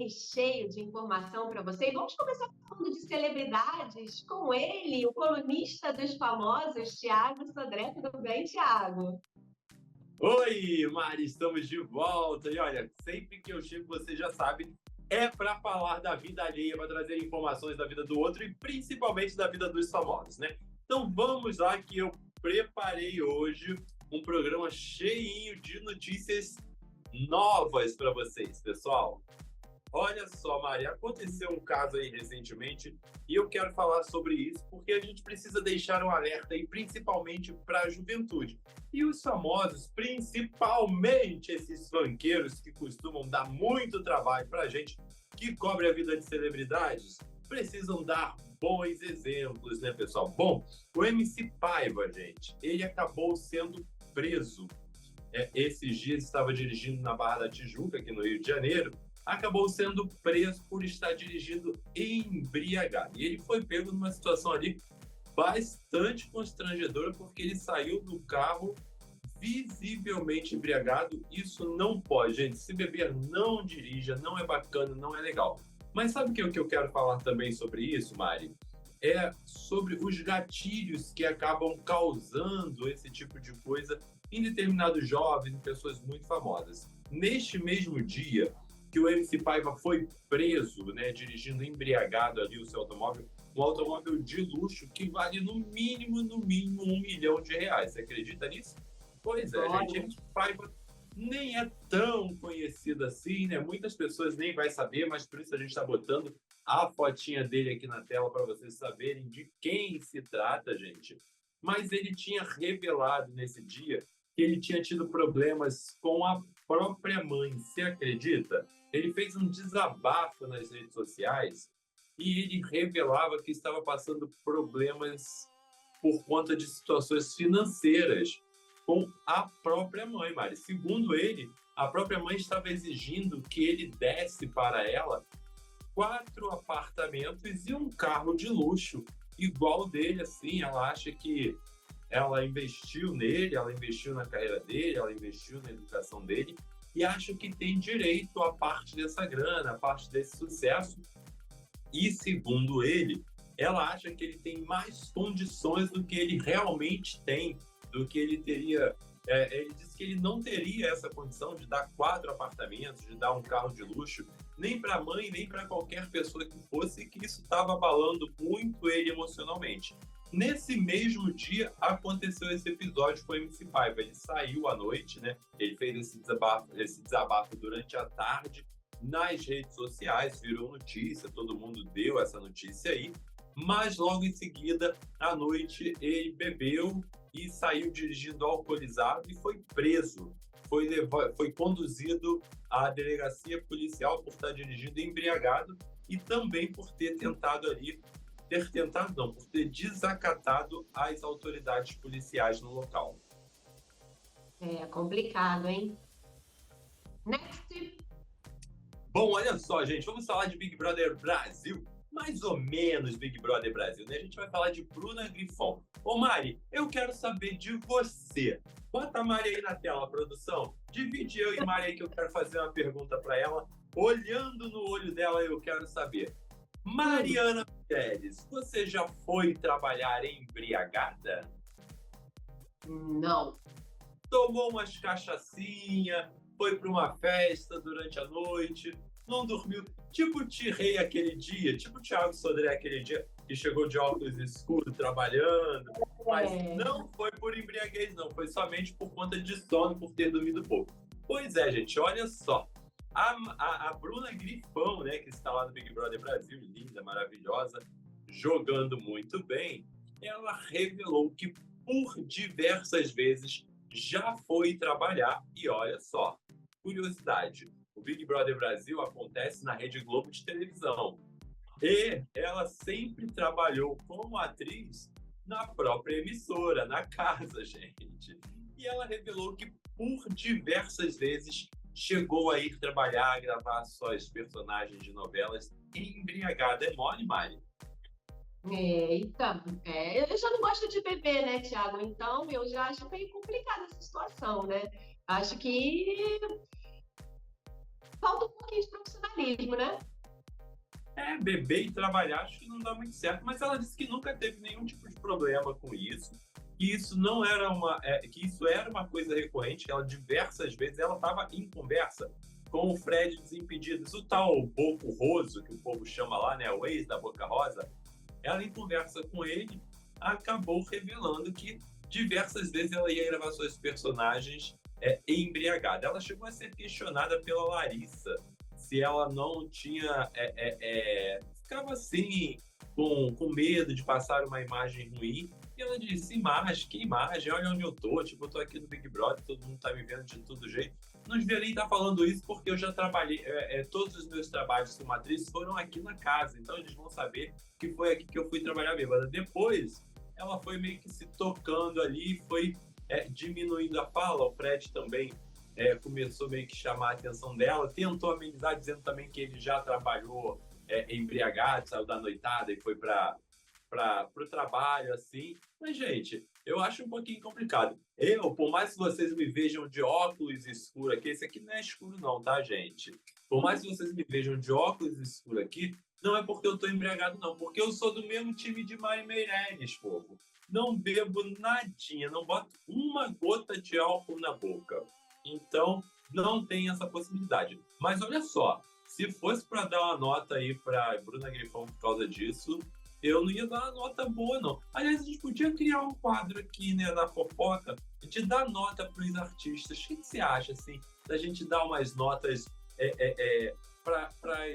daquele cheio de informação para você. E vamos começar falando de celebridades com ele, o colunista dos famosos, Thiago Sodré. Tudo bem, Thiago? Oi, Mari, estamos de volta. E olha, sempre que eu chego, você já sabe, é para falar da vida alheia, para trazer informações da vida do outro e principalmente da vida dos famosos, né? Então vamos lá que eu preparei hoje um programa cheinho de notícias novas para vocês, pessoal. Olha só, Mari, aconteceu um caso aí recentemente e eu quero falar sobre isso porque a gente precisa deixar um alerta aí, principalmente para a juventude. E os famosos, principalmente esses funkeiros que costumam dar muito trabalho para a gente que cobre a vida de celebridades, precisam dar bons exemplos, né, pessoal? Bom, o MC Paiva, gente, ele acabou sendo preso. Esses dias estava dirigindo na Barra da Tijuca, aqui no Rio de Janeiro, acabou sendo preso por estar dirigindo embriagado. E ele foi pego numa situação ali bastante constrangedora, porque ele saiu do carro visivelmente embriagado. Isso não pode, gente. Se beber, não dirija, não é bacana, não é legal. Mas sabe o que eu quero falar também sobre isso, Mari? É sobre os gatilhos que acabam causando esse tipo de coisa em determinados jovens, em pessoas muito famosas. Neste mesmo dia que o MC Paiva foi preso, né, dirigindo embriagado ali o seu automóvel, um automóvel de luxo que vale no mínimo R$ 1 milhão. Você acredita nisso? Pois é, gente, MC Paiva nem é tão conhecido assim, né? Muitas pessoas nem vai saber, mas por isso a gente está botando a fotinha dele aqui na tela para vocês saberem de quem se trata, gente. Mas ele tinha revelado nesse dia que ele tinha tido problemas com a própria mãe. Você acredita? Ele fez um desabafo nas redes sociais e ele revelava que estava passando problemas por conta de situações financeiras com a própria mãe, Mari. Segundo ele, a própria mãe estava exigindo que ele desse para ela 4 apartamentos e um carro de luxo igual dele, assim. Ela acha que ela investiu nele, ela investiu na carreira dele, ela investiu na educação dele e acha que tem direito a parte dessa grana, a parte desse sucesso. E, segundo ele, ela acha que ele tem mais condições do que ele realmente tem, do que ele teria. Ele disse que ele não teria essa condição de dar 4 apartamentos, de dar um carro de luxo, nem para a mãe, nem para qualquer pessoa que fosse, que isso estava abalando muito ele emocionalmente. Nesse mesmo dia, aconteceu esse episódio com o MC Paiva. Ele saiu à noite, né? Ele fez esse desabafo durante a tarde nas redes sociais, virou notícia, todo mundo deu essa notícia aí. Mas logo em seguida, à noite, ele bebeu e saiu dirigindo alcoolizado e foi preso. Foi conduzido à delegacia policial por estar dirigindo embriagado e também por ter tentado ali por ter desacatado as autoridades policiais no local. É complicado, hein? Next. Bom, olha só, gente, vamos falar de Big Brother Brasil. Mais ou menos Big Brother Brasil, né? A gente vai falar de Bruna Grifon. Ô, Mari, eu quero saber de você. Bota a Mari aí na tela, produção. Divide eu e Mari aí que eu quero fazer uma pergunta para ela. Olhando no olho dela, eu quero saber. Mariana Pérez, você já foi trabalhar embriagada? Não. Tomou umas cachaçinha, foi para uma festa durante a noite, não dormiu, tipo o T-Rei aquele dia, tipo o Thiago Sodré aquele dia, que chegou de óculos escuros trabalhando, mas não foi por embriaguez, não, foi somente por conta de sono, por ter dormido pouco. Pois é, gente, olha só. A Bruna Grifão, né, que está lá no Big Brother Brasil, linda, maravilhosa, jogando muito bem, ela revelou que por diversas vezes já foi trabalhar. E olha só, curiosidade, o Big Brother Brasil acontece na Rede Globo de televisão. E ela sempre trabalhou como atriz na própria emissora, na casa, gente. E ela revelou que por diversas vezes chegou a ir trabalhar, a gravar suas personagens de novelas embriagada. É mole, Mari? Eita, eu já não gosto de beber, né, Thiago? Então eu já acho meio complicada essa situação, né? Acho que falta um pouquinho de profissionalismo, né? Beber e trabalhar acho que não dá muito certo, mas ela disse que nunca teve nenhum tipo de problema com isso, que isso não era que isso era uma coisa recorrente, que ela diversas vezes ela estava em conversa com o Fred Desimpedidos, o tal Boco Roso, que o povo chama lá, né, o ex da Boca Rosa. Ela, em conversa com ele, acabou revelando que diversas vezes ela ia gravar seus personagens embriagada. Ela chegou a ser questionada pela Larissa se ela não tinha... ficava assim, com medo de passar uma imagem ruim. E ela disse, que imagem? Olha onde eu tô. Tipo, eu tô aqui no Big Brother, todo mundo tá me vendo de todo jeito. Não devia nem estar falando isso, porque eu já trabalhei... todos os meus trabalhos como atriz foram aqui na casa. Então, eles vão saber que foi aqui que eu fui trabalhar bêbada. Depois, ela foi meio que se tocando ali, foi diminuindo a fala. O Fred também começou meio que chamar a atenção dela, tentou amenizar, dizendo também que ele já trabalhou embriagado, saiu da noitada e foi para o trabalho, assim. Mas, gente, eu acho um pouquinho complicado. Por mais que vocês me vejam de óculos escuro aqui, esse aqui não é escuro não, tá, gente? Por mais que vocês me vejam de óculos escuro aqui, não é porque eu tô embriagado, não. Porque eu sou do mesmo time de Mari Meirelles, povo. Não bebo nadinha, não boto uma gota de álcool na boca. Então, não tem essa possibilidade. Mas olha só, se fosse para dar uma nota aí para Bruna Grifão por causa disso, eu não ia dar uma nota boa, não. Aliás, a gente podia criar um quadro aqui, né, na fofoca, de dar nota para os artistas. O que você acha, assim, da gente dar umas notas para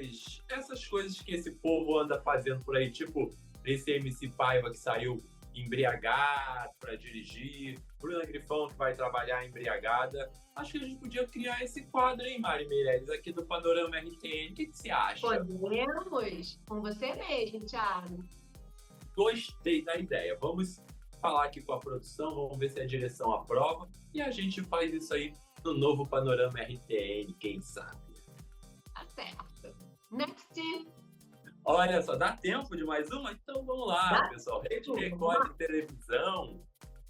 essas coisas que esse povo anda fazendo por aí, tipo esse MC Paiva que saiu embriagado para dirigir, Bruna Grifão que vai trabalhar embriagada. Acho que a gente podia criar esse quadro, hein, Mari Meirelles, aqui do Panorama RTN. O que você acha? Podemos, com você mesmo, Thiago. Gostei da ideia. Vamos falar aqui com a produção, vamos ver se a direção aprova e a gente faz isso aí no novo Panorama RTN, quem sabe. Tá certo. Next. Olha só, dá tempo de mais uma? Então vamos lá, pessoal. Rede Record de Televisão.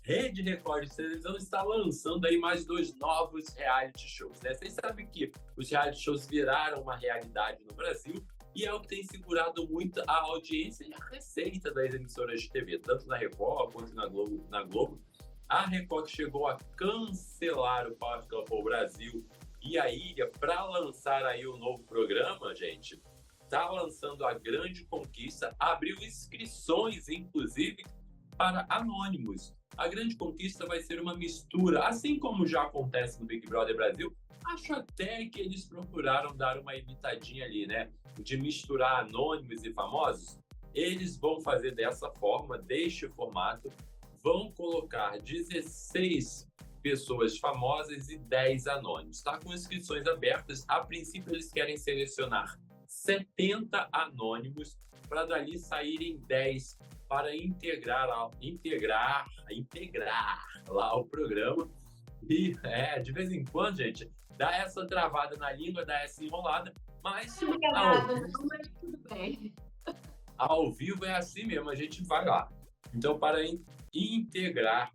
Rede Record de Televisão está lançando aí mais 2 novos reality shows, né? Vocês sabem que os reality shows viraram uma realidade no Brasil e é o que tem segurado muito a audiência e a receita das emissoras de TV, tanto na Record quanto na Globo. A Record chegou a cancelar o Power Couple Brasil e a Ilha para lançar aí o novo programa, gente. Está lançando a Grande Conquista, abriu inscrições, inclusive, para anônimos. A Grande Conquista vai ser uma mistura, assim como já acontece no Big Brother Brasil. Acho até que eles procuraram dar uma imitadinha ali, né? De misturar anônimos e famosos. Eles vão fazer dessa forma, deste formato. Vão colocar 16 pessoas famosas e 10 anônimos. Está com inscrições abertas. A princípio, eles querem selecionar 70 anônimos para dali saírem 10 para integrar lá o programa. E de vez em quando, gente, dá essa travada na língua, dá essa enrolada, mas tudo bem. Ao vivo é assim mesmo, a gente vai lá. Então, para integrar,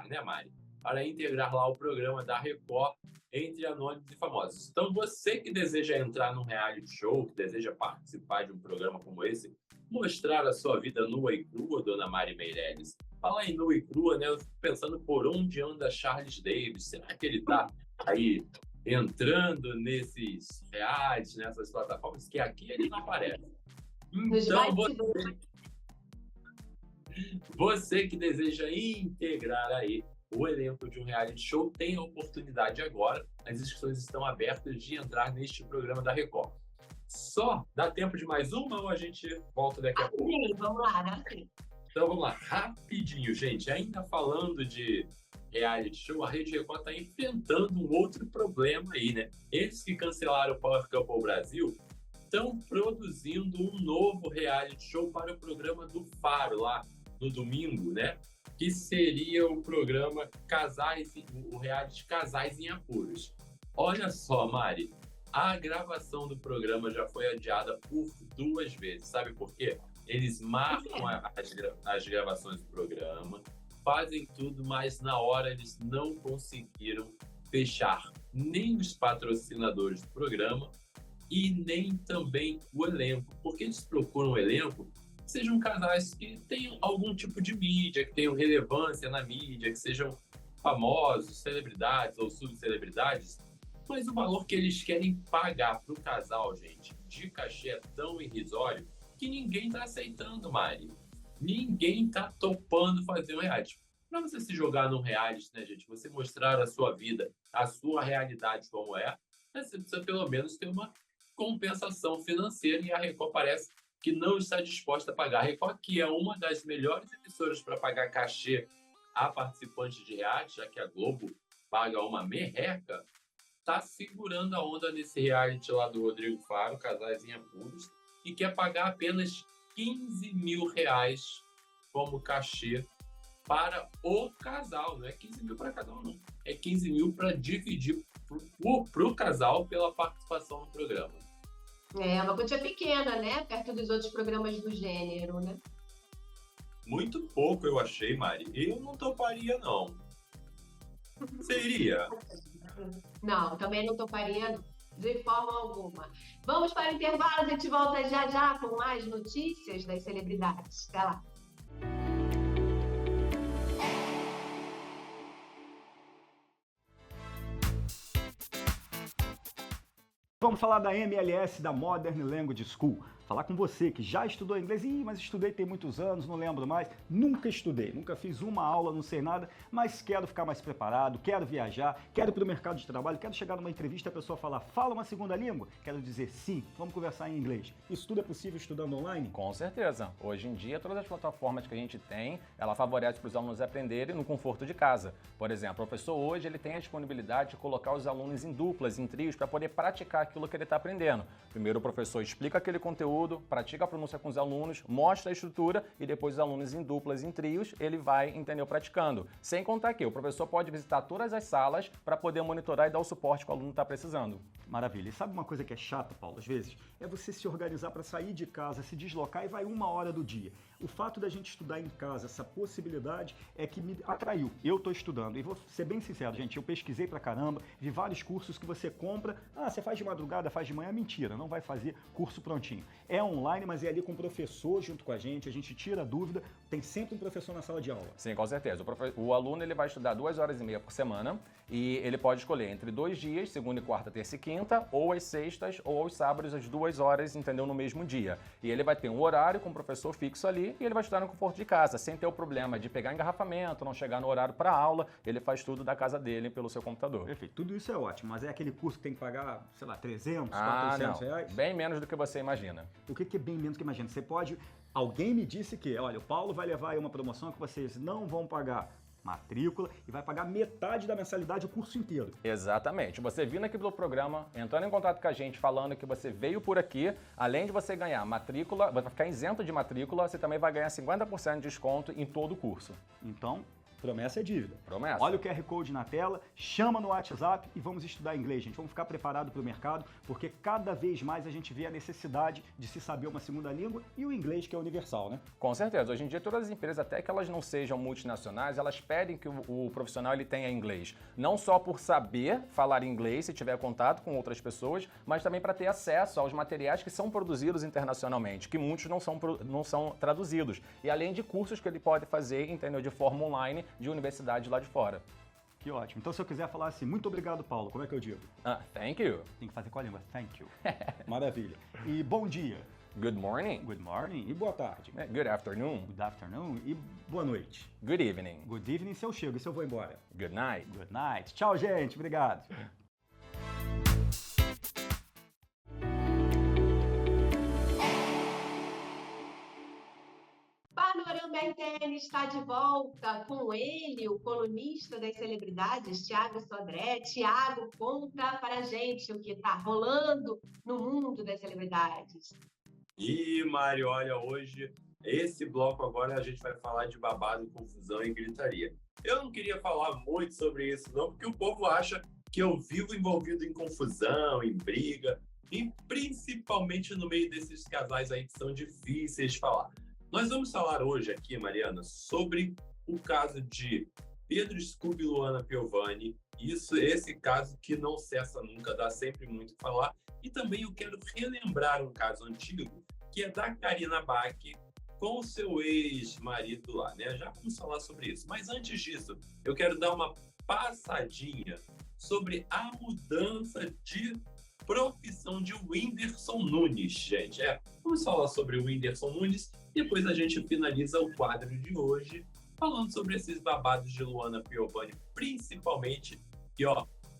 né, Mari? Para integrar lá o programa da Record entre anônimos e famosos. Então, você que deseja entrar num reality show, que deseja participar de um programa como esse, mostrar a sua vida nua e crua, dona Mari Meirelles. Falar em nua e crua, né? Eu fico pensando por onde anda Charles Davis. Será que ele está aí entrando nesses realities, nessas plataformas, que aqui ele não aparece? Então, você que deseja integrar aí o elenco de um reality show tem a oportunidade agora. As inscrições estão abertas de entrar neste programa da Record. Só dá tempo de mais uma ou a gente volta daqui a pouco? Sim, vamos lá, dá sim. Então vamos lá, rapidinho, gente. Ainda falando de reality show, a Rede Record está enfrentando um outro problema aí, né? Eles que cancelaram o Power Couple Brasil estão produzindo um novo reality show para o programa do Faro, lá no domingo, né? Que seria o programa o reality Casais em Apuros. Olha só, Mari, a gravação do programa já foi adiada por 2 vezes. Sabe por quê? Eles marcam as gravações do programa, fazem tudo, mas na hora eles não conseguiram fechar nem os patrocinadores do programa e nem também o elenco, porque eles procuram um elenco que sejam casais que tenham algum tipo de mídia, que tenham relevância na mídia, que sejam famosos, celebridades ou subcelebridades, mas o valor que eles querem pagar para o casal, gente, de cachê é tão irrisório que ninguém está aceitando, Mari. Ninguém está topando fazer um reality. Para você se jogar num reality, né, gente, você mostrar a sua vida, a sua realidade como é, você precisa pelo menos ter uma compensação financeira e a Record parece que não está disposta a pagar. A Record, que é uma das melhores emissoras para pagar cachê a participantes de reality, já que a Globo paga uma merreca, está segurando a onda nesse reality lá do Rodrigo Faro, Casais em Apuros, e quer pagar apenas R$ 15.000 como cachê para o casal. Não é 15 mil para cada um, não. É 15 mil para dividir para o casal pela participação no programa. É uma quantia pequena, né? Perto dos outros programas do gênero, né? Muito pouco, eu achei, Mari. Eu não toparia, não. Você iria? Não, também não toparia, não. De forma alguma. Vamos para o intervalo, a gente volta já já com mais notícias das celebridades. Até lá. Vamos falar da MLS, da Modern Language School. Falar com você que já estudou inglês. Mas estudei tem muitos anos, não lembro mais. Nunca estudei, nunca fiz uma aula, não sei nada, mas quero ficar mais preparado, quero viajar, quero ir para o mercado de trabalho, quero chegar numa entrevista e a pessoa falar, fala uma segunda língua? Quero dizer sim, vamos conversar em inglês. Isso tudo é possível estudando online? Com certeza. Hoje em dia, todas as plataformas que a gente tem, ela favorece para os alunos aprenderem no conforto de casa. Por exemplo, o professor hoje ele tem a disponibilidade de colocar os alunos em duplas, em trios, para poder praticar aquilo que ele está aprendendo. Primeiro o professor explica aquele conteúdo, pratica a pronúncia com os alunos, mostra a estrutura e depois os alunos em duplas, em trios, ele vai, entendeu, praticando. Sem contar que o professor pode visitar todas as salas para poder monitorar e dar o suporte que o aluno está precisando. Maravilha. E sabe uma coisa que é chata, Paulo, às vezes? É você se organizar para sair de casa, se deslocar e vai 1 hora do dia. O fato da gente estudar em casa, essa possibilidade é que me atraiu. Eu estou estudando e vou ser bem sincero, gente, eu pesquisei pra caramba, vi vários cursos que você compra, você faz de madrugada, faz de manhã, mentira, não vai fazer curso prontinho. É online, mas é ali com o professor junto com a gente tira a dúvida, tem sempre um professor na sala de aula. Sim, com certeza. O aluno ele vai estudar 2h30 por semana e ele pode escolher entre 2 dias, segunda e quarta, terça e quinta, ou às sextas ou aos sábados, às 2 horas, entendeu, no mesmo dia. E ele vai ter um horário com o professor fixo ali e ele vai estudar no conforto de casa, sem ter o problema de pegar engarrafamento, não chegar no horário para aula, ele faz tudo da casa dele pelo seu computador. Perfeito, tudo isso é ótimo, mas é aquele curso que tem que pagar, sei lá, 300, 400 reais? Bem menos do que você imagina. O que é bem menos do que imagina? Você pode... Alguém me disse que, olha, o Paulo vai levar aí uma promoção que vocês não vão pagar matrícula e vai pagar metade da mensalidade o curso inteiro. Exatamente. Você vindo aqui pelo programa, entrando em contato com a gente, falando que você veio por aqui, além de você ganhar matrícula, vai ficar isento de matrícula, você também vai ganhar 50% de desconto em todo o curso. Então, promessa é dívida. Promessa. Olha o QR Code na tela, chama no WhatsApp e vamos estudar inglês, gente. Vamos ficar preparado para o mercado, porque cada vez mais a gente vê a necessidade de se saber uma segunda língua e o inglês que é universal, né? Com certeza. Hoje em dia todas as empresas, até que elas não sejam multinacionais, elas pedem que o profissional ele tenha inglês. Não só por saber falar inglês, se tiver contato com outras pessoas, mas também para ter acesso aos materiais que são produzidos internacionalmente, que muitos não são traduzidos. E além de cursos que ele pode fazer, entendeu, de forma online, de universidade lá de fora. Que ótimo. Então, se eu quiser falar assim, muito obrigado, Paulo, como é que eu digo? Thank you. Tem que fazer com a língua. Thank you. Maravilha. E bom dia. Good morning. Good morning. E boa tarde. Good afternoon. Good afternoon. E boa noite. Good evening. Good evening se eu chego e se eu vou embora. Good night. Good night. Tchau, gente. Obrigado. Panorama RTN está de volta com ele, o colunista das celebridades, Thiago Sodré. Thiago, conta para a gente o que está rolando no mundo das celebridades. E, Mário, olha, hoje, esse bloco agora a gente vai falar de babado, confusão e gritaria. Eu não queria falar muito sobre isso, não, porque o povo acha que eu vivo envolvido em confusão, em briga, e principalmente no meio desses casais aí que são difíceis de falar. Nós vamos falar hoje aqui, Mariana, sobre o caso de Pedro Scooby e Luana Piovani. Esse caso que não cessa nunca, dá sempre muito o que falar. E também eu quero relembrar um caso antigo, que é da Karina Bach com o seu ex-marido lá, né? Já vamos falar sobre isso. Mas antes disso, eu quero dar uma passadinha sobre a mudança de profissão de Whindersson Nunes, gente. Vamos falar sobre o Whindersson Nunes e depois a gente finaliza o quadro de hoje falando sobre esses babados de Luana Piovani, principalmente, que,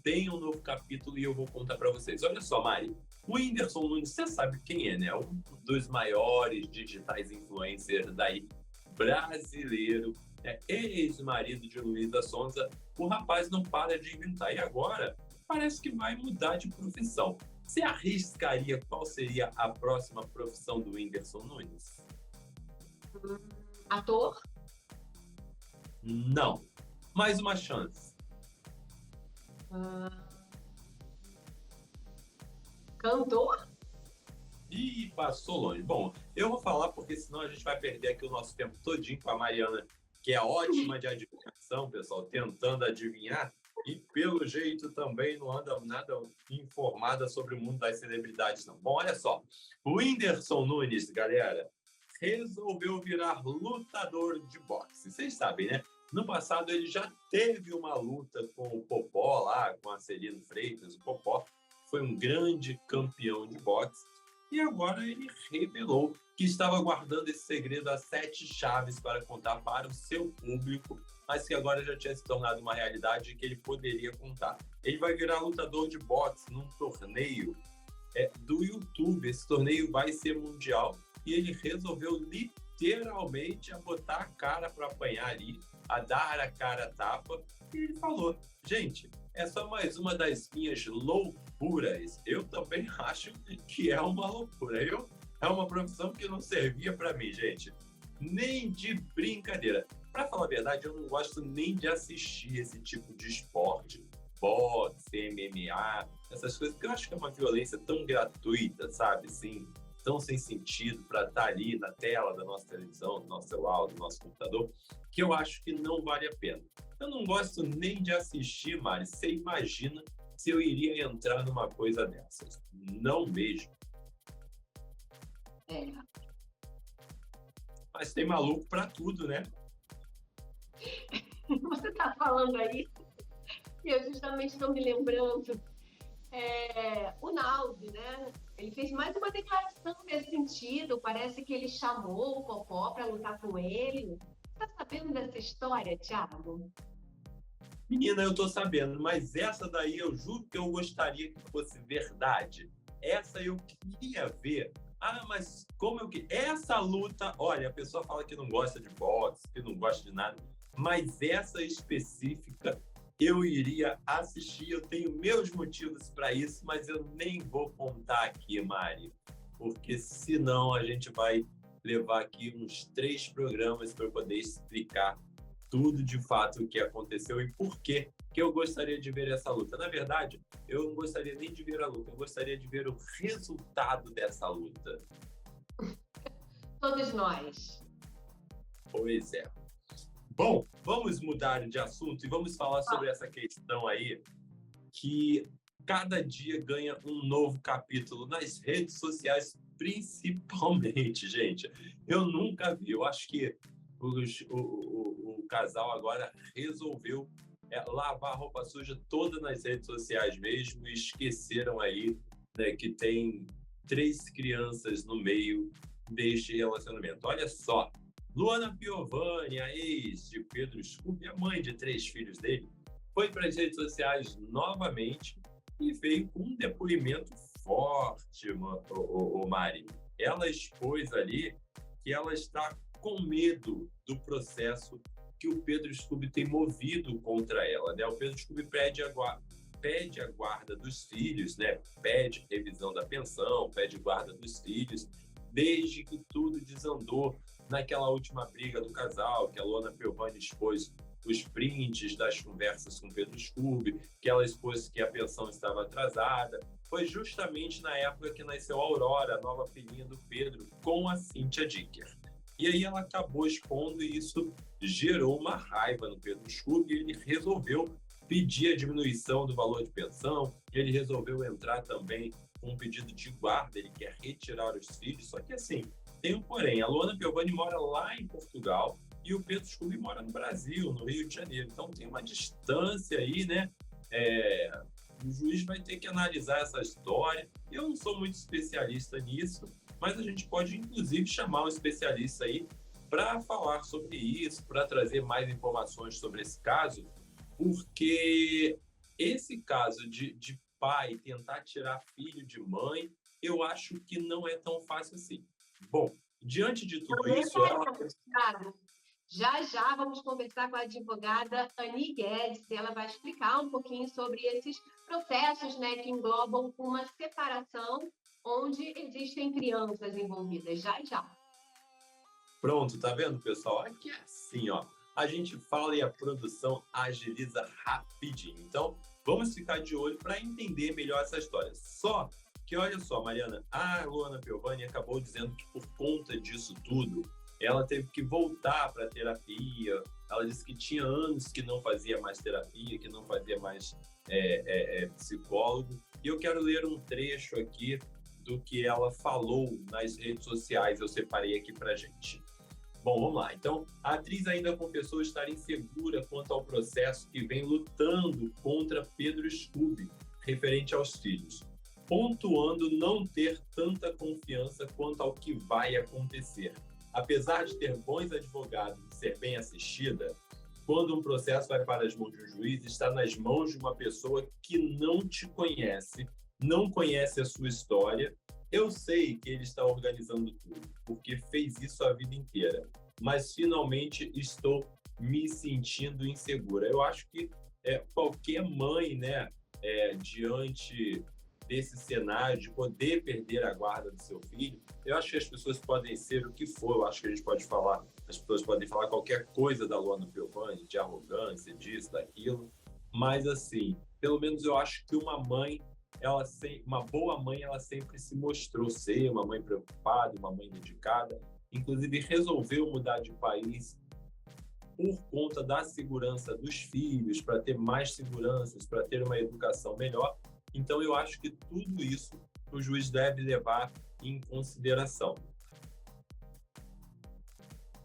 tem um novo capítulo e eu vou contar para vocês. Olha só, Mari, o Whindersson Nunes, você sabe quem é, né? Um dos maiores digitais influencers daí, brasileiro, ex-marido de Luísa Sonza. O rapaz não para de inventar e agora parece que vai mudar de profissão. Você arriscaria qual seria a próxima profissão do Whindersson Nunes? Ator? Não. Mais uma chance. Cantor? Ih, passou longe. Bom, eu vou falar porque senão a gente vai perder aqui o nosso tempo todinho com a Mariana, que é ótima de adivinhação, pessoal, tentando adivinhar. E, pelo jeito, também não anda nada informada sobre o mundo das celebridades, não. Bom, olha só. O Whindersson Nunes, galera, resolveu virar lutador de boxe. Vocês sabem, né? No passado, ele já teve uma luta com o Popó lá, com a Celino Freitas. O Popó foi um grande campeão de boxe. E agora ele revelou que estava guardando esse segredo a 7 chaves para contar para o seu público, mas que agora já tinha se tornado uma realidade que ele poderia contar. Ele vai virar lutador de boxe num torneio do YouTube. Esse torneio vai ser mundial e ele resolveu literalmente a botar a cara para apanhar ali, a dar a cara a tapa. E ele falou, gente, é só mais uma das minhas loucuras. Eu também acho que é uma loucura. É uma profissão que não servia para mim, gente. Nem de brincadeira. Para falar a verdade, eu não gosto nem de assistir esse tipo de esporte. Boxe, MMA, essas coisas, porque eu acho que é uma violência tão gratuita, sabe? Assim, tão sem sentido para estar ali na tela da nossa televisão, do nosso celular, do nosso computador, que eu acho que não vale a pena. Eu não gosto nem de assistir, Mari. Você imagina se eu iria entrar numa coisa dessas? Não mesmo. Mas tem maluco para tudo, né? Você está falando aí, e eu justamente estou me lembrando, o Naldo, né? Ele fez mais uma declaração nesse sentido, parece que ele chamou o Popó para lutar com ele. Você está sabendo dessa história, Thiago? Menina, eu tô sabendo, mas essa daí eu juro que eu gostaria que fosse verdade. Essa eu queria ver. Mas como eu queria? Essa luta, olha, a pessoa fala que não gosta de boxe, que não gosta de nada, mas essa específica eu iria assistir. Eu tenho meus motivos para isso, mas eu nem vou contar aqui, Mari, porque senão a gente vai levar aqui uns 3 programas para eu poder explicar tudo de fato o que aconteceu e por que eu gostaria de ver essa luta. Na verdade, eu não gostaria nem de ver a luta, eu gostaria de ver o resultado dessa luta. Todos nós. Pois é. Bom, vamos mudar de assunto e vamos falar sobre essa questão aí que cada dia ganha um novo capítulo nas redes sociais, principalmente, gente. Eu nunca vi, eu acho que o casal agora resolveu lavar a roupa suja toda nas redes sociais mesmo e esqueceram aí, né, que tem 3 crianças no meio deste relacionamento. Olha só, Luana Piovani, a ex de Pedro Scooby, a mãe de 3 filhos dele, foi para as redes sociais novamente e veio com um depoimento forte, Mari. Ela expôs ali que ela está com medo do processo que o Pedro Scooby tem movido contra ela, né? O Pedro Scooby pede a guarda dos filhos, né? Pede revisão da pensão, pede guarda dos filhos, desde que tudo desandou naquela última briga do casal, que a Luana Piovani expôs os prints das conversas com o Pedro Scooby, que ela expôs que a pensão estava atrasada. Foi justamente na época que nasceu a Aurora, a nova filhinha do Pedro, com a Cynthia Dicker. E aí ela acabou expondo e isso gerou uma raiva no Pedro Scooby e ele resolveu pedir a diminuição do valor de pensão, ele resolveu entrar também com um pedido de guarda, ele quer retirar os filhos, só que assim, tem um porém, a Luana Piovani mora lá em Portugal e o Pedro Scooby mora no Brasil, no Rio de Janeiro, então tem uma distância aí, né? O juiz vai ter que analisar essa história. Eu não sou muito especialista nisso, mas a gente pode, inclusive, chamar um especialista aí para falar sobre isso, para trazer mais informações sobre esse caso, porque esse caso de pai tentar tirar filho de mãe, eu acho que não é tão fácil assim. Bom, diante de tudo isso... Já já vamos conversar com a advogada Ani Guedes, e ela vai explicar um pouquinho sobre esses processos, né, que englobam uma separação onde existem crianças envolvidas. Já já. Pronto, tá vendo, pessoal? Aqui é assim, ó. A gente fala e a produção agiliza rapidinho. Então, vamos ficar de olho para entender melhor essa história. Só que, olha só, Mariana, a Luana Piovani acabou dizendo que por conta disso tudo, ela teve que voltar para a terapia. Ela disse que tinha anos que não fazia mais terapia, que não fazia mais psicólogo. E eu quero ler um trecho aqui do que ela falou nas redes sociais. Eu separei aqui para gente. Bom, vamos lá. Então, a atriz ainda confessou estar insegura quanto ao processo que vem lutando contra Pedro Scooby, referente aos filhos, pontuando não ter tanta confiança quanto ao que vai acontecer. Apesar de ter bons advogados e ser bem assistida, quando um processo vai para as mãos de um juiz, está nas mãos de uma pessoa que não te conhece, não conhece a sua história. Eu sei que ele está organizando tudo, porque fez isso a vida inteira, mas finalmente estou me sentindo insegura. Eu acho que qualquer mãe, né, diante desse cenário de poder perder a guarda do seu filho, eu acho que as pessoas podem ser o que for, eu acho que a gente pode falar, as pessoas podem falar qualquer coisa da Luana Piovani, de arrogância, disso, daquilo, mas assim, pelo menos eu acho que uma boa mãe, ela sempre se mostrou ser uma mãe preocupada, uma mãe dedicada, inclusive resolveu mudar de país por conta da segurança dos filhos, para ter mais seguranças, para ter uma educação melhor. Então, eu acho que tudo isso o juiz deve levar em consideração.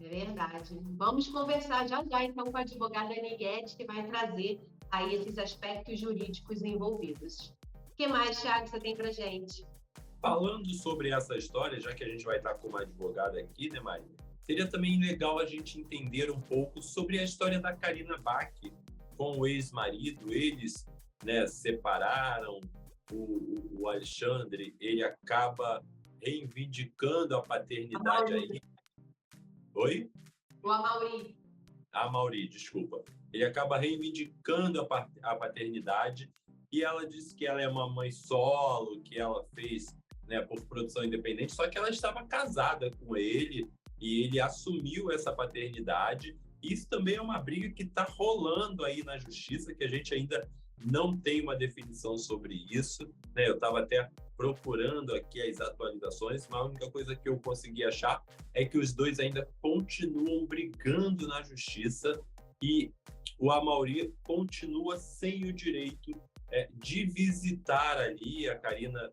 É verdade. Vamos conversar já já, então, com a advogada Ani Guedes, que vai trazer aí esses aspectos jurídicos envolvidos. O que mais, Thiago, você tem pra gente? Falando sobre essa história, já que a gente vai estar com uma advogada aqui, né, Maria? Seria também legal a gente entender um pouco sobre a história da Karina Bach com o ex-marido. Eles, né, separaram. O Alexandre, ele acaba reivindicando a paternidade aí. Oi? O Amaury. Amaury, desculpa. Ele acaba reivindicando a paternidade e ela disse que ela é uma mãe solo, que ela fez, né, por produção independente, só que ela estava casada com ele e ele assumiu essa paternidade. Isso também é uma briga que está rolando aí na justiça, que a gente ainda não tem uma definição sobre isso, né? Eu estava até procurando aqui as atualizações, mas a única coisa que eu consegui achar é que os dois ainda continuam brigando na justiça e o Amaury continua sem o direito de visitar ali. A Karina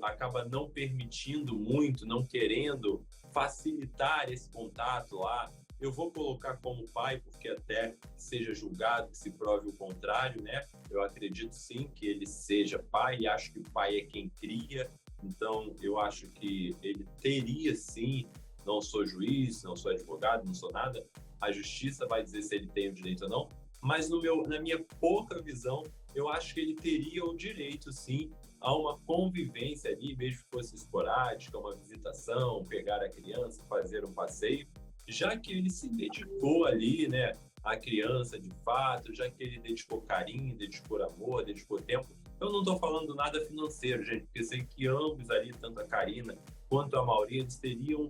acaba não permitindo muito, não querendo facilitar esse contato lá. Eu vou colocar como pai, porque até seja julgado, que se prove o contrário, né? Eu acredito sim que ele seja pai, e acho que o pai é quem cria. Então, eu acho que ele teria sim, não sou juiz, não sou advogado, não sou nada, a justiça vai dizer se ele tem o direito ou não, mas na minha pouca visão, eu acho que ele teria o direito sim a uma convivência ali, mesmo que fosse esporádica, uma visitação, pegar a criança, fazer um passeio, já que ele se dedicou ali, né, à criança de fato, já que ele dedicou carinho, dedicou amor, dedicou tempo. Eu não estou falando nada financeiro, gente, porque sei que ambos ali, tanto a Karina quanto a Amaury, eles teriam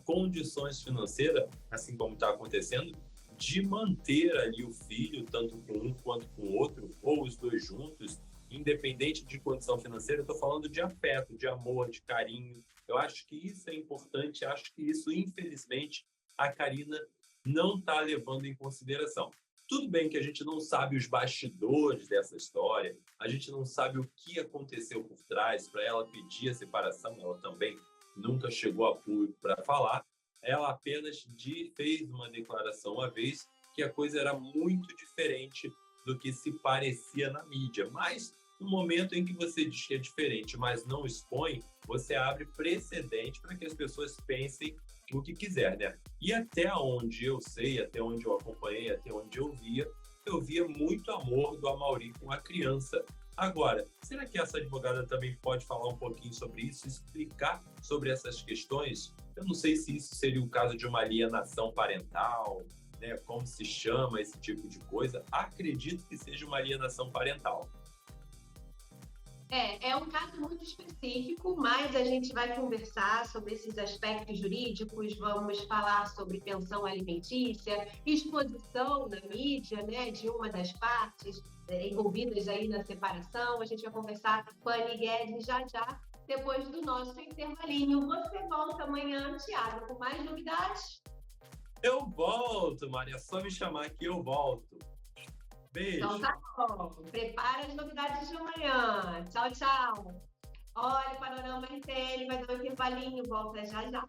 condições financeiras, assim como está acontecendo, de manter ali o filho, tanto com um quanto com o outro, ou os dois juntos, independente de condição financeira, eu estou falando de afeto, de amor, de carinho. Eu acho que isso é importante, acho que isso, infelizmente, a Karina não está levando em consideração. Tudo bem que a gente não sabe os bastidores dessa história, a gente não sabe o que aconteceu por trás para ela pedir a separação, ela também nunca chegou a público para falar, ela apenas fez uma declaração uma vez que a coisa era muito diferente do que se parecia na mídia, mas no momento em que você diz que é diferente, mas não expõe, você abre precedente para que as pessoas pensem o que quiser, né? E até onde eu sei, até onde eu acompanhei, até onde eu via muito amor do Amaury com a criança. Agora, será que essa advogada também pode falar um pouquinho sobre isso, explicar sobre essas questões? Eu não sei se isso seria o caso de uma alienação parental, né? Como se chama esse tipo de coisa. Acredito que seja uma alienação parental. É um caso muito específico, mas a gente vai conversar sobre esses aspectos jurídicos, vamos falar sobre pensão alimentícia, exposição na mídia, né, de uma das partes envolvidas aí na separação. A gente vai conversar com a Anny Guedes já, depois do nosso intervalinho. Você volta amanhã, Thiago, com mais novidades? Eu volto, Maria, é só me chamar que eu volto. Beijo. Então tá bom. Prepara as novidades de amanhã. Tchau, tchau. Olha, o Panorama RTL vai dar um intervalinho. Volta já.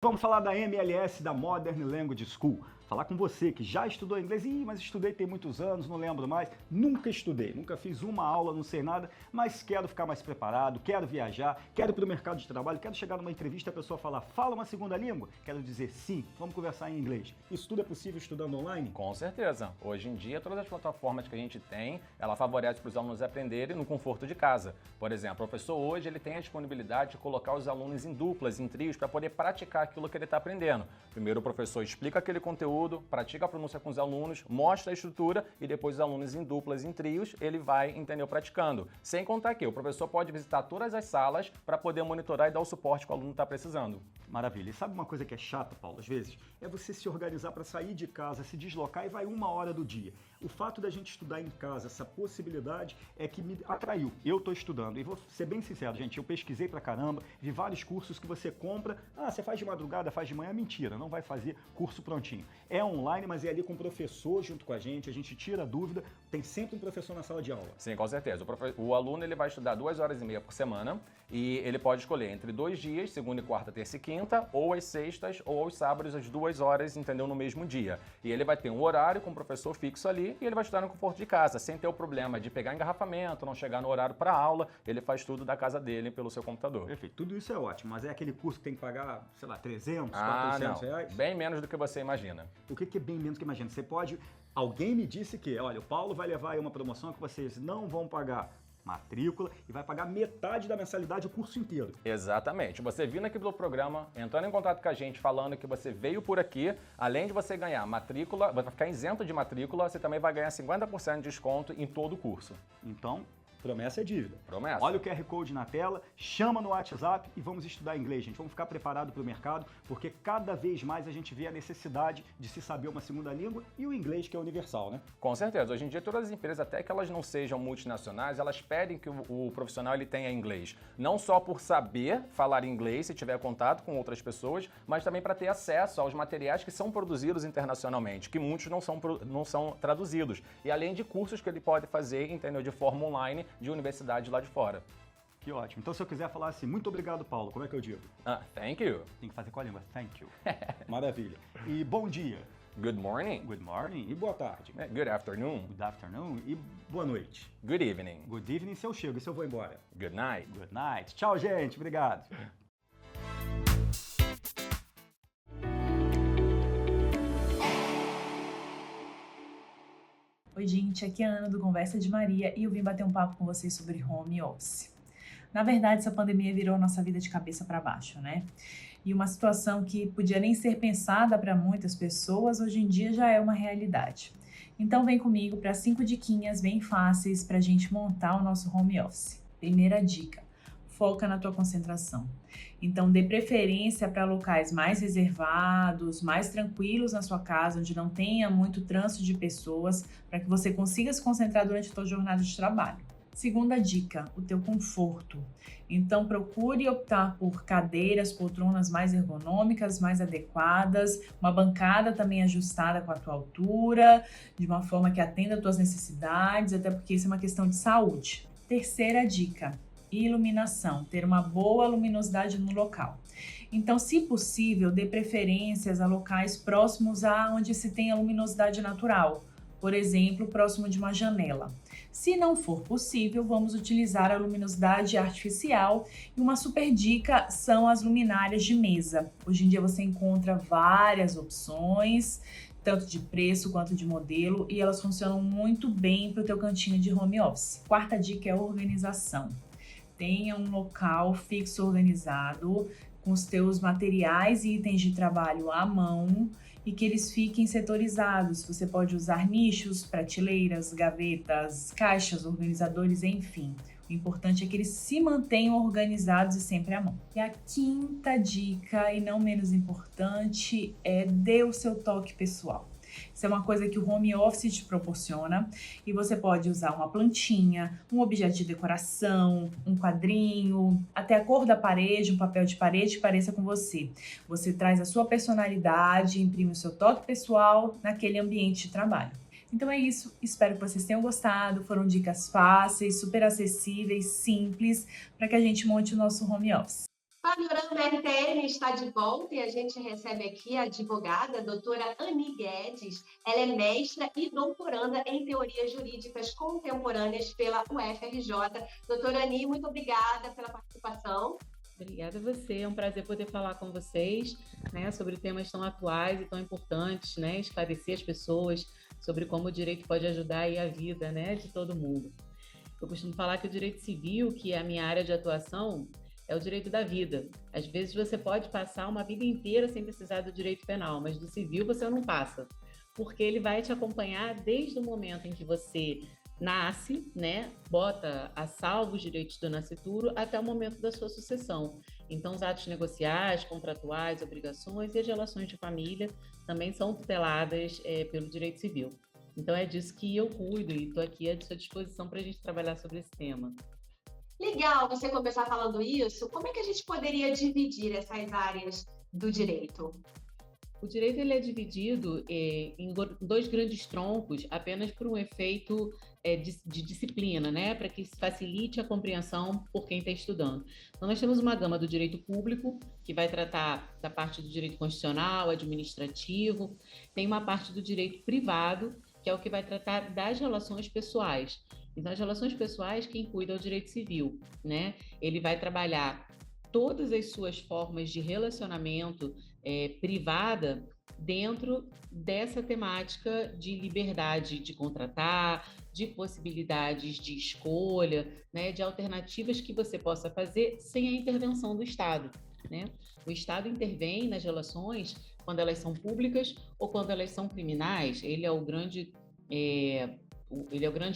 Vamos falar da MLS, da Modern Language School. Falar com você que já estudou inglês. Mas estudei tem muitos anos, não lembro mais. Nunca estudei, nunca fiz uma aula, não sei nada, mas quero ficar mais preparado, quero viajar, quero ir para o mercado de trabalho, quero chegar numa entrevista e a pessoa falar, fala uma segunda língua? Quero dizer sim, vamos conversar em inglês. Isso tudo é possível estudando online? Com certeza. Hoje em dia, todas as plataformas que a gente tem, ela favorece para os alunos aprenderem no conforto de casa. Por exemplo, o professor hoje ele tem a disponibilidade de colocar os alunos em duplas, em trios, para poder praticar aquilo que ele está aprendendo. Primeiro o professor explica aquele conteúdo, pratica a pronúncia com os alunos, mostra a estrutura e depois os alunos em duplas, em trios, ele vai, entendeu, praticando. Sem contar que o professor pode visitar todas as salas para poder monitorar e dar o suporte que o aluno está precisando. Maravilha. E sabe uma coisa que é chata, Paulo, às vezes? É você se organizar para sair de casa, se deslocar e vai uma hora do dia. O fato da gente estudar em casa, essa possibilidade é que me atraiu. Eu estou estudando e vou ser bem sincero, gente, eu pesquisei pra caramba, vi vários cursos que você compra, você faz de madrugada, faz de manhã, mentira, não vai fazer curso prontinho. É online, mas é ali com o professor junto com a gente tira a dúvida, tem sempre um professor na sala de aula. Sim, com certeza. O aluno ele vai estudar 2h30 por semana e ele pode escolher entre 2 dias, segunda e quarta, terça e quinta, ou às sextas ou aos sábados, às 2 horas, entendeu, no mesmo dia. E ele vai ter um horário com o professor fixo ali e ele vai estudar no conforto de casa, sem ter o problema de pegar engarrafamento, não chegar no horário para aula, ele faz tudo da casa dele pelo seu computador. Perfeito, tudo isso é ótimo, mas é aquele curso que tem que pagar, sei lá, 300, 400 reais? Bem menos do que você imagina. O que é bem menos do que imagina? Você pode... Alguém me disse que, olha, o Paulo vai levar aí uma promoção que vocês não vão pagar matrícula e vai pagar metade da mensalidade o curso inteiro. Exatamente. Você vindo aqui pelo programa, entrando em contato com a gente, falando que você veio por aqui, além de você ganhar matrícula, vai ficar isento de matrícula, você também vai ganhar 50% de desconto em todo o curso. Então, promessa é dívida. Promessa. Olha o QR Code na tela, chama no WhatsApp e vamos estudar inglês, gente. Vamos ficar preparados para o mercado, porque cada vez mais a gente vê a necessidade de se saber uma segunda língua e o inglês que é universal, né? Com certeza. Hoje em dia, todas as empresas, até que elas não sejam multinacionais, elas pedem que o profissional ele tenha inglês. Não só por saber falar inglês, se tiver contato com outras pessoas, mas também para ter acesso aos materiais que são produzidos internacionalmente, que muitos não são traduzidos. E além de cursos que ele pode fazer, entendeu, de forma online, de universidade lá de fora. Que ótimo. Então, se eu quiser falar assim, muito obrigado, Paulo, como é que eu digo? Thank you. Tem que fazer com a língua. Thank you. Maravilha. E bom dia. Good morning. Good morning. E boa tarde. Good afternoon. Good afternoon. E boa noite. Good evening. Good evening se eu chego e se eu vou embora. Good night. Good night. Tchau, gente. Obrigado. Oi, gente, aqui é a Ana do Conversa de Maria e eu vim bater um papo com vocês sobre home office. Na verdade, essa pandemia virou a nossa vida de cabeça para baixo, né? E uma situação que podia nem ser pensada para muitas pessoas, hoje em dia já é uma realidade. Então vem comigo para 5 diquinhas bem fáceis para a gente montar o nosso home office. Primeira dica, foca na tua concentração. Então, dê preferência para locais mais reservados, mais tranquilos na sua casa, onde não tenha muito trânsito de pessoas, para que você consiga se concentrar durante a tua jornada de trabalho. Segunda dica, o teu conforto. Então, procure optar por cadeiras, poltronas mais ergonômicas, mais adequadas, uma bancada também ajustada com a tua altura, de uma forma que atenda às tuas necessidades, até porque isso é uma questão de saúde. Terceira dica, iluminação, ter uma boa luminosidade no local. Então, se possível, dê preferências a locais próximos a onde se tenha luminosidade natural, por exemplo, próximo de uma janela. Se não for possível, vamos utilizar a luminosidade artificial e uma super dica são as luminárias de mesa. Hoje em dia você encontra várias opções, tanto de preço quanto de modelo, e elas funcionam muito bem para o teu cantinho de home office. Quarta dica é organização. Tenha um local fixo organizado, com os teus materiais e itens de trabalho à mão, e que eles fiquem setorizados. Você pode usar nichos, prateleiras, gavetas, caixas, organizadores, enfim. O importante é que eles se mantenham organizados e sempre à mão. E a quinta dica, e não menos importante, é dê o seu toque pessoal. Isso é uma coisa que o home office te proporciona e você pode usar uma plantinha, um objeto de decoração, um quadrinho, até a cor da parede, um papel de parede que pareça com você. Você traz a sua personalidade, imprime o seu toque pessoal naquele ambiente de trabalho. Então é isso, espero que vocês tenham gostado, foram dicas fáceis, super acessíveis, simples, para que a gente monte o nosso home office. Panorama RTN está de volta e a gente recebe aqui a advogada, a doutora Ani Guedes. Ela é mestra e doutoranda em teorias jurídicas contemporâneas pela UFRJ. Doutora Ani, muito obrigada pela participação. Obrigada a você, é um prazer poder falar com vocês, né, sobre temas tão atuais e tão importantes, né, esclarecer as pessoas sobre como o direito pode ajudar aí a vida, né, de todo mundo. Eu costumo falar que o direito civil, que é a minha área de atuação, é o direito da vida. Às vezes você pode passar uma vida inteira sem precisar do direito penal, mas do civil você não passa, porque ele vai te acompanhar desde o momento em que você nasce, né, bota a salvo os direitos do nascituro até o momento da sua sucessão. Então, os atos negociais, contratuais, obrigações e as relações de família também são tuteladas pelo direito civil. Então, é disso que eu cuido e estou aqui à sua disposição para a gente trabalhar sobre esse tema. Legal você começar falando isso. Como é que a gente poderia dividir essas áreas do direito? O direito ele é dividido em dois grandes troncos apenas por um efeito de disciplina, né? Para que facilite a compreensão por quem está estudando. Então, nós temos uma gama do direito público, que vai tratar da parte do direito constitucional, administrativo. Tem uma parte do direito privado, que é o que vai tratar das relações pessoais. Então, as relações pessoais, quem cuida é o direito civil, né? Ele vai trabalhar todas as suas formas de relacionamento privada dentro dessa temática de liberdade de contratar, de possibilidades de escolha, né? De alternativas que você possa fazer sem a intervenção do Estado, né? O Estado intervém nas relações quando elas são públicas ou quando elas são criminais. Ele é o grande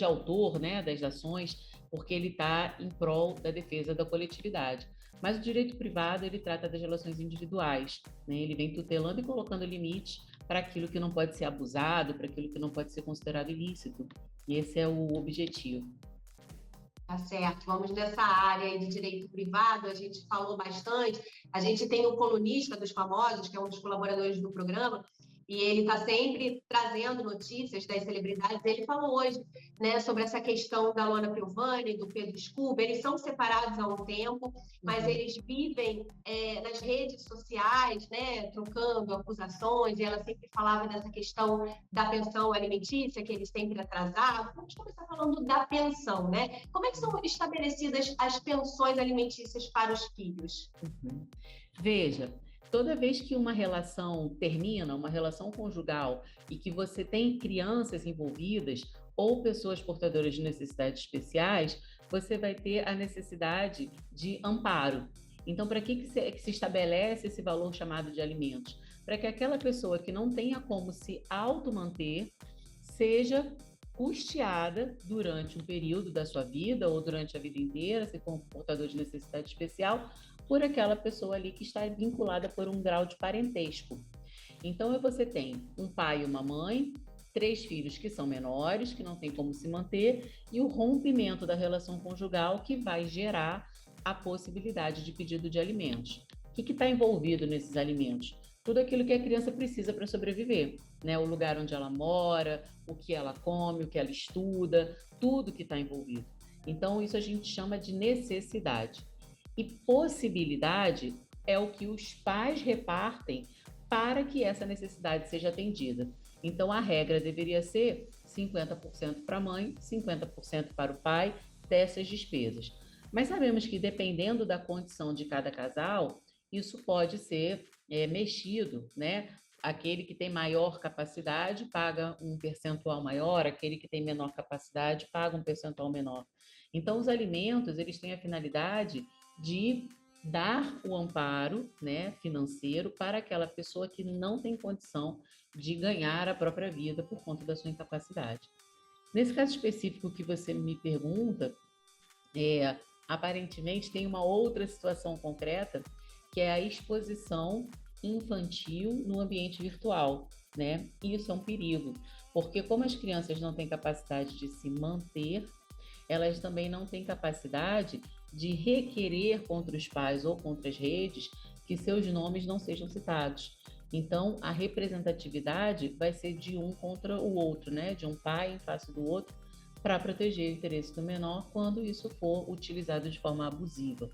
autor, né, das ações, porque ele está em prol da defesa da coletividade. Mas o direito privado, ele trata das relações individuais, né? Ele vem tutelando e colocando limites para aquilo que não pode ser abusado, para aquilo que não pode ser considerado ilícito. E esse é o objetivo. Tá certo, vamos nessa área aí de direito privado, a gente falou bastante, a gente tem o colunista dos famosos, que é um dos colaboradores do programa, e ele está sempre trazendo notícias das celebridades. Ele falou hoje, né, sobre essa questão da Luana Piovani, do Pedro Scooby. Eles são separados há um tempo, mas eles vivem nas redes sociais, né, trocando acusações, e ela sempre falava dessa questão da pensão alimentícia, que eles sempre atrasavam. Vamos começar falando da pensão, né? Como é que são estabelecidas as pensões alimentícias para os filhos? Veja, toda vez que uma relação termina, uma relação conjugal, e que você tem crianças envolvidas ou pessoas portadoras de necessidades especiais, você vai ter a necessidade de amparo. Então, para que se estabelece esse valor chamado de alimentos? Para que aquela pessoa que não tenha como se automanter seja custeada durante um período da sua vida ou durante a vida inteira, se for um portador de necessidade especial, por aquela pessoa ali que está vinculada por um grau de parentesco. Então, você tem um pai e uma mãe, 3 filhos que são menores, que não tem como se manter, e o rompimento da relação conjugal que vai gerar a possibilidade de pedido de alimentos. O que está envolvido nesses alimentos? Tudo aquilo que a criança precisa para sobreviver, né? O lugar onde ela mora, o que ela come, o que ela estuda, tudo que está envolvido. Então, isso a gente chama de necessidade. E possibilidade é o que os pais repartem para que essa necessidade seja atendida. Então, a regra deveria ser 50% para a mãe, 50% para o pai dessas despesas. Mas sabemos que, dependendo da condição de cada casal, isso pode ser mexido, né? Aquele que tem maior capacidade paga um percentual maior, aquele que tem menor capacidade paga um percentual menor. Então, os alimentos, eles têm a finalidade de dar o amparo, né, financeiro para aquela pessoa que não tem condição de ganhar a própria vida por conta da sua incapacidade. Nesse caso específico que você me pergunta, aparentemente tem uma outra situação concreta, que é a exposição infantil no ambiente virtual, né? E isso é um perigo, porque como as crianças não têm capacidade de se manter, elas também não têm capacidade de requerer contra os pais ou contra as redes que seus nomes não sejam citados. Então, a representatividade vai ser de um contra o outro, né? De um pai em face do outro, para proteger o interesse do menor quando isso for utilizado de forma abusiva.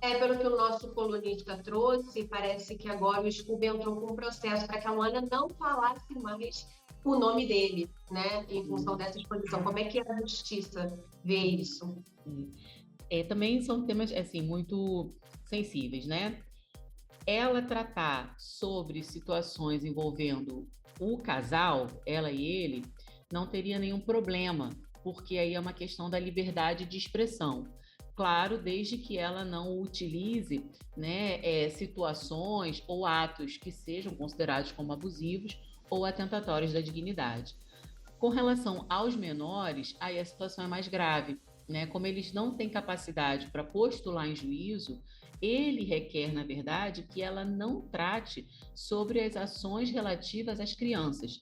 Pelo que o nosso colunista trouxe, parece que agora o Scooby entrou com um processo para que a Luana não falasse mais o nome dele, né? Em função dessa exposição. Como é que a justiça vê isso? Também são temas, assim, muito sensíveis, né? Ela tratar sobre situações envolvendo o casal, ela e ele, não teria nenhum problema, porque aí é uma questão da liberdade de expressão. Claro, desde que ela não utilize, né, situações ou atos que sejam considerados como abusivos ou atentatórios da dignidade. Com relação aos menores, aí a situação é mais grave, né? Como eles não têm capacidade para postular em juízo, ele requer, na verdade, que ela não trate sobre as ações relativas às crianças.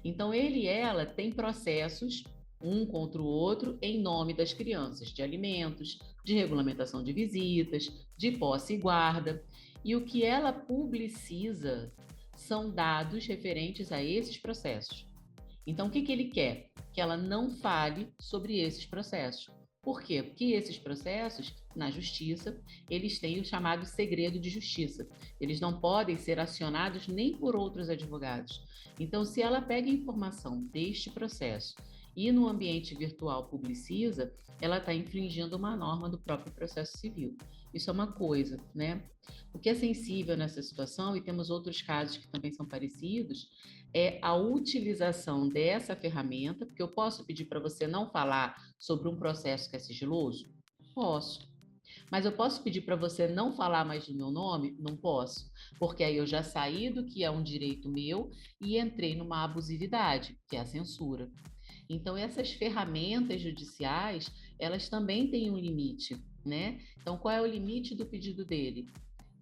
Então, ele e ela têm processos um contra o outro em nome das crianças, de alimentos, de regulamentação de visitas, de posse e guarda. E o que ela publiciza são dados referentes a esses processos. Então, o que ele quer? Que ela não fale sobre esses processos. Por quê? Porque esses processos, na justiça, eles têm o chamado segredo de justiça. Eles não podem ser acionados nem por outros advogados. Então, se ela pega informação deste processo e no ambiente virtual publiciza, ela está infringindo uma norma do próprio processo civil. Isso é uma coisa, né? O que é sensível nessa situação, e temos outros casos que também são parecidos, é a utilização dessa ferramenta, porque eu posso pedir para você não falar sobre um processo que é sigiloso? Posso. Mas eu posso pedir para você não falar mais do meu nome? Não posso, porque aí eu já saí do que é um direito meu e entrei numa abusividade, que é a censura. Então, essas ferramentas judiciais, elas também têm um limite, né? Então, qual é o limite do pedido dele?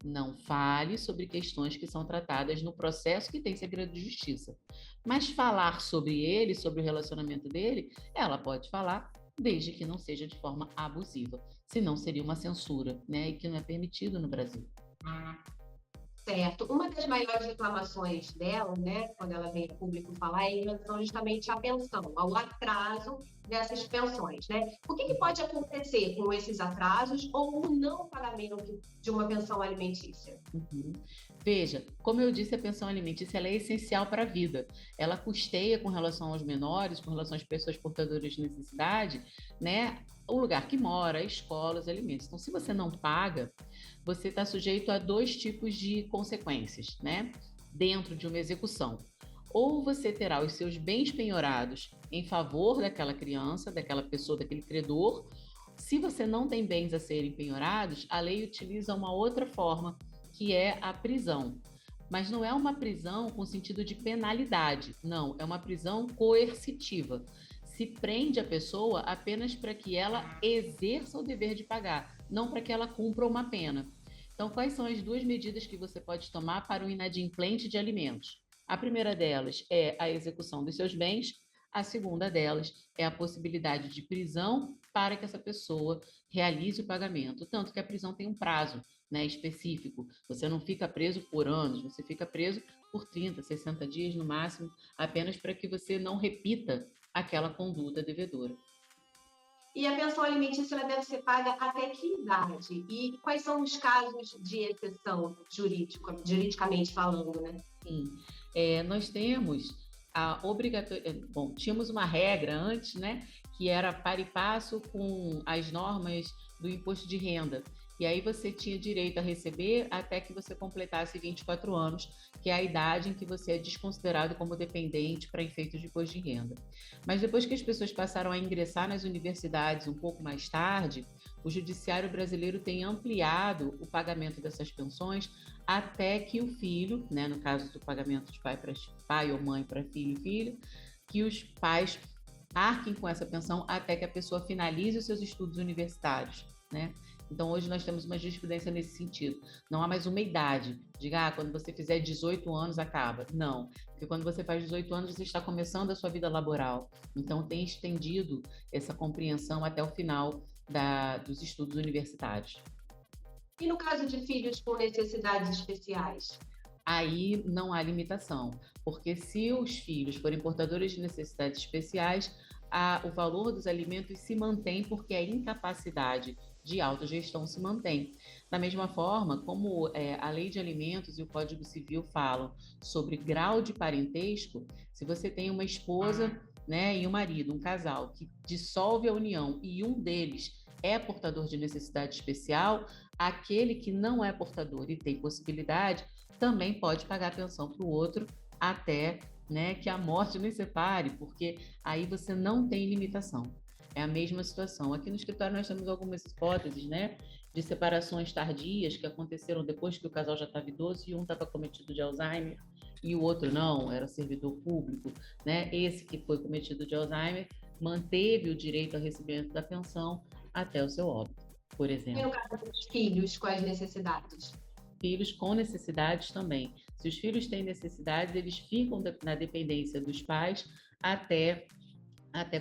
Não fale sobre questões que são tratadas no processo que tem segredo de justiça. Mas falar sobre ele, sobre o relacionamento dele, ela pode falar, desde que não seja de forma abusiva. Senão seria uma censura, né? E que não é permitido no Brasil. Certo. Uma das maiores reclamações dela, né, quando ela vem a público falar, é em relação justamente à pensão, ao atraso dessas pensões, né? O que pode acontecer com esses atrasos ou o não pagamento de uma pensão alimentícia? Veja, como eu disse, a pensão alimentícia ela é essencial para a vida. Ela custeia com relação aos menores, com relação às pessoas portadoras de necessidade, né? O lugar que mora, a escola, os alimentos. Então, se você não paga, você está sujeito a 2 tipos de consequências, né? Dentro de uma execução. Ou você terá os seus bens penhorados em favor daquela criança, daquela pessoa, daquele credor. Se você não tem bens a serem penhorados, a lei utiliza uma outra forma, que é a prisão. Mas não é uma prisão com sentido de penalidade, não, é uma prisão coercitiva. Se prende a pessoa apenas para que ela exerça o dever de pagar, não para que ela cumpra uma pena. Então, quais são as duas medidas que você pode tomar para o inadimplente de alimentos? A primeira delas é a execução dos seus bens, a segunda delas é a possibilidade de prisão para que essa pessoa realize o pagamento. Tanto que a prisão tem um prazo, né, específico. Você não fica preso por anos, você fica preso por 30, 60 dias no máximo, apenas para que você não repita aquela conduta devedora. E a pensão alimentícia ela deve ser paga até que idade? E quais são os casos de exceção juridicamente falando, né? Sim, nós temos a obrigatoriedade. Bom, tínhamos uma regra antes, né, que era par e passo com as normas do imposto de renda. E aí você tinha direito a receber até que você completasse 24 anos, que é a idade em que você é desconsiderado como dependente para efeitos de imposto de renda. Mas depois que as pessoas passaram a ingressar nas universidades um pouco mais tarde, o judiciário brasileiro tem ampliado o pagamento dessas pensões até que o filho, né, no caso do pagamento de pai ou mãe para filho e filho, que os pais arquem com essa pensão até que a pessoa finalize os seus estudos universitários, né? Então, hoje nós temos uma jurisprudência nesse sentido. Não há mais uma idade. Diga, quando você fizer 18 anos, acaba. Não, porque quando você faz 18 anos, você está começando a sua vida laboral. Então, tem estendido essa compreensão até o final dos estudos universitários. E no caso de filhos com necessidades especiais? Aí não há limitação, porque se os filhos forem portadores de necessidades especiais, o valor dos alimentos se mantém porque a incapacidade de autogestão se mantém. Da mesma forma, como a Lei de Alimentos e o Código Civil falam sobre grau de parentesco, se você tem uma esposa, né, e um marido, um casal, que dissolve a união e um deles é portador de necessidade especial, aquele que não é portador e tem possibilidade, também pode pagar a pensão para o outro até, né, que a morte nos separe, porque aí você não tem limitação. É a mesma situação. Aqui no escritório nós temos algumas hipóteses, né, de separações tardias que aconteceram depois que o casal já estava idoso e um estava cometido de Alzheimer e o outro não, era servidor público, né? Esse que foi cometido de Alzheimer manteve o direito ao recebimento da pensão até o seu óbito, por exemplo. E no caso dos filhos com as necessidades? Filhos com necessidades também. Se os filhos têm necessidades, eles ficam na dependência dos pais até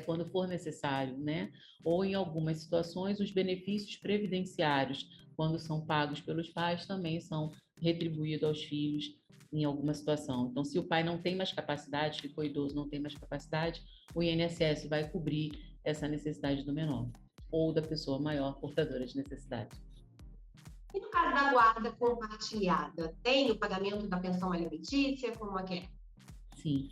quando for necessário, né? Ou em algumas situações, os benefícios previdenciários, quando são pagos pelos pais, também são retribuídos aos filhos em alguma situação. Então, se o pai não tem mais capacidade, ficou idoso, não tem mais capacidade, o INSS vai cobrir essa necessidade do menor ou da pessoa maior portadora de necessidade. E no caso da guarda compartilhada, tem o pagamento da pensão alimentícia? Como é que é? Sim,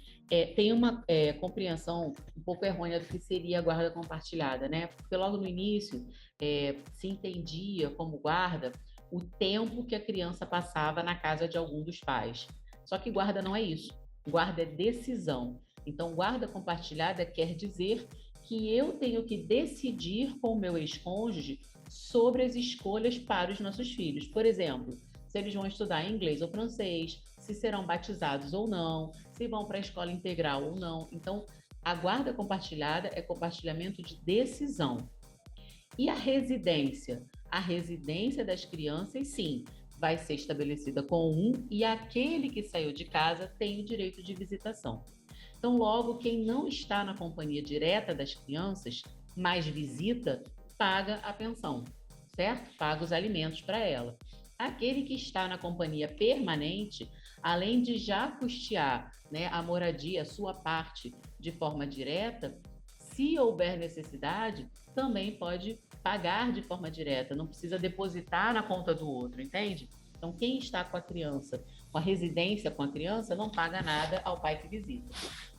tem uma compreensão um pouco errônea do que seria a guarda compartilhada, né? Porque logo no início se entendia como guarda o tempo que a criança passava na casa de algum dos pais. Só que guarda não é isso. Guarda é decisão. Então, guarda compartilhada quer dizer que eu tenho que decidir com o meu ex-cônjuge sobre as escolhas para os nossos filhos. Por exemplo, se eles vão estudar inglês ou francês, se serão batizados ou não, se vão para a escola integral ou não. Então, a guarda compartilhada é compartilhamento de decisão. E a residência? A residência das crianças, sim, vai ser estabelecida com um e aquele que saiu de casa tem o direito de visitação. Então, logo, quem não está na companhia direta das crianças, mas visita, paga a pensão, certo? Paga os alimentos para ela. Aquele que está na companhia permanente, além de já custear, né, a moradia, a sua parte de forma direta, se houver necessidade, também pode pagar de forma direta, não precisa depositar na conta do outro, entende? Então, quem está com a criança, com a residência com a criança, não paga nada ao pai que visita.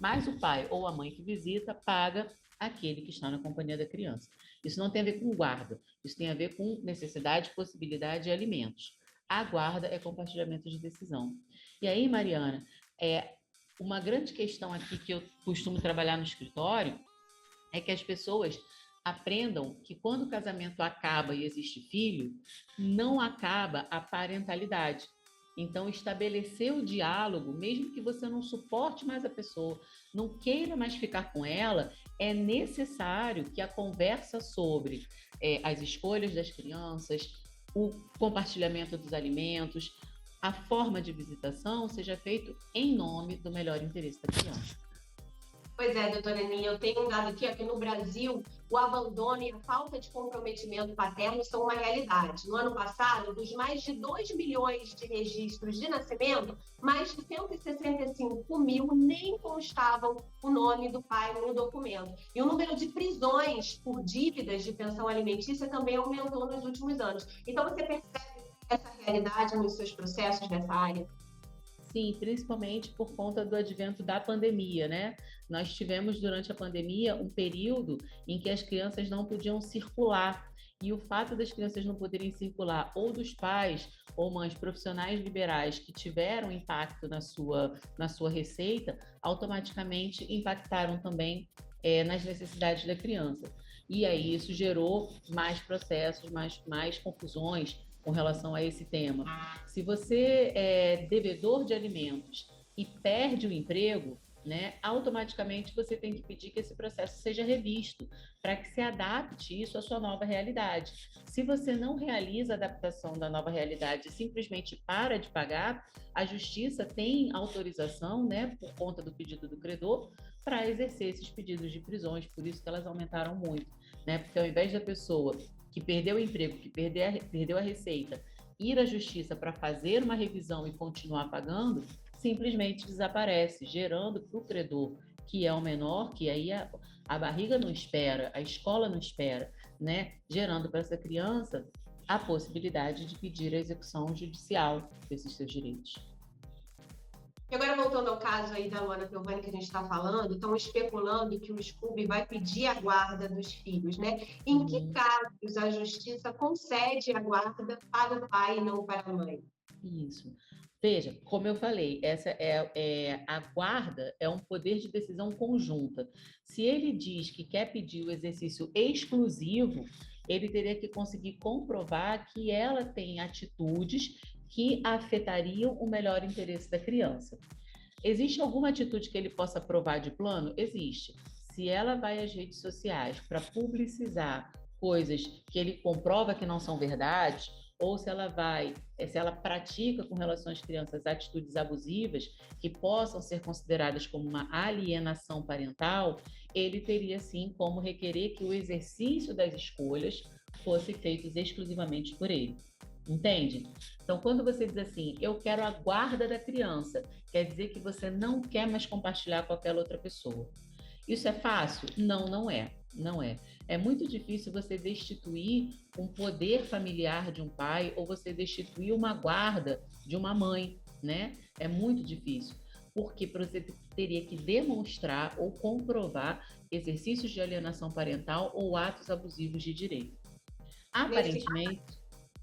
Mas o pai ou a mãe que visita paga aquele que está na companhia da criança. Isso não tem a ver com guarda, isso tem a ver com necessidade, possibilidade e alimentos. A guarda é compartilhamento de decisão. E aí, Mariana, uma grande questão aqui que eu costumo trabalhar no escritório é que as pessoas aprendam que quando o casamento acaba e existe filho, não acaba a parentalidade. Então, estabelecer o diálogo, mesmo que você não suporte mais a pessoa, não queira mais ficar com ela, é necessário que a conversa sobre as escolhas das crianças, o compartilhamento dos alimentos, a forma de visitação seja feito em nome do melhor interesse da criança. Pois é, doutora Aninha, eu tenho um dado aqui, que no Brasil o abandono e a falta de comprometimento paterno são uma realidade. No ano passado, dos mais de 2 milhões de registros de nascimento, mais de 165 mil nem constavam o nome do pai no documento. E o número de prisões por dívidas de pensão alimentícia também aumentou nos últimos anos. Então, você percebe essa realidade nos seus processos nessa área? Sim, principalmente por conta do advento da pandemia, né? Nós tivemos durante a pandemia um período em que as crianças não podiam circular. E o fato das crianças não poderem circular, ou dos pais ou mães profissionais liberais que tiveram impacto na sua receita, automaticamente impactaram também nas necessidades da criança. E aí isso gerou mais processos, mais confusões com relação a esse tema. Se você é devedor de alimentos e perde o emprego, né, automaticamente você tem que pedir que esse processo seja revisto para que se adapte isso à sua nova realidade. Se você não realiza a adaptação da nova realidade e simplesmente para de pagar, a justiça tem autorização, né, por conta do pedido do credor, para exercer esses pedidos de prisões, por isso que elas aumentaram muito, né, porque ao invés da pessoa que perdeu o emprego, que perdeu a receita, ir à justiça para fazer uma revisão e continuar pagando, simplesmente desaparece, gerando para o credor, que é o menor, que aí a barriga não espera, a escola não espera, né? Gerando para essa criança a possibilidade de pedir a execução judicial desses seus direitos. E agora, voltando ao caso aí da Luana Piovani que a gente está falando, estão especulando que o Scooby vai pedir a guarda dos filhos, né? Em que casos a justiça concede a guarda para o pai e não para a mãe? Isso. Veja, como eu falei, essa a guarda é um poder de decisão conjunta. Se ele diz que quer pedir o exercício exclusivo, ele teria que conseguir comprovar que ela tem atitudes que afetariam o melhor interesse da criança. Existe alguma atitude que ele possa provar de plano? Existe. Se ela vai às redes sociais para publicizar coisas que ele comprova que não são verdade, ou se ela pratica com relação às crianças atitudes abusivas que possam ser consideradas como uma alienação parental, ele teria sim como requerer que o exercício das escolhas fosse feito exclusivamente por ele. Entende? Então, quando você diz assim, eu quero a guarda da criança, quer dizer que você não quer mais compartilhar com aquela outra pessoa. Isso é fácil? Não, não é. Não é. É muito difícil você destituir um poder familiar de um pai ou você destituir uma guarda de uma mãe, né? É muito difícil, porque você teria que demonstrar ou comprovar exercícios de alienação parental ou atos abusivos de direito. Aparentemente,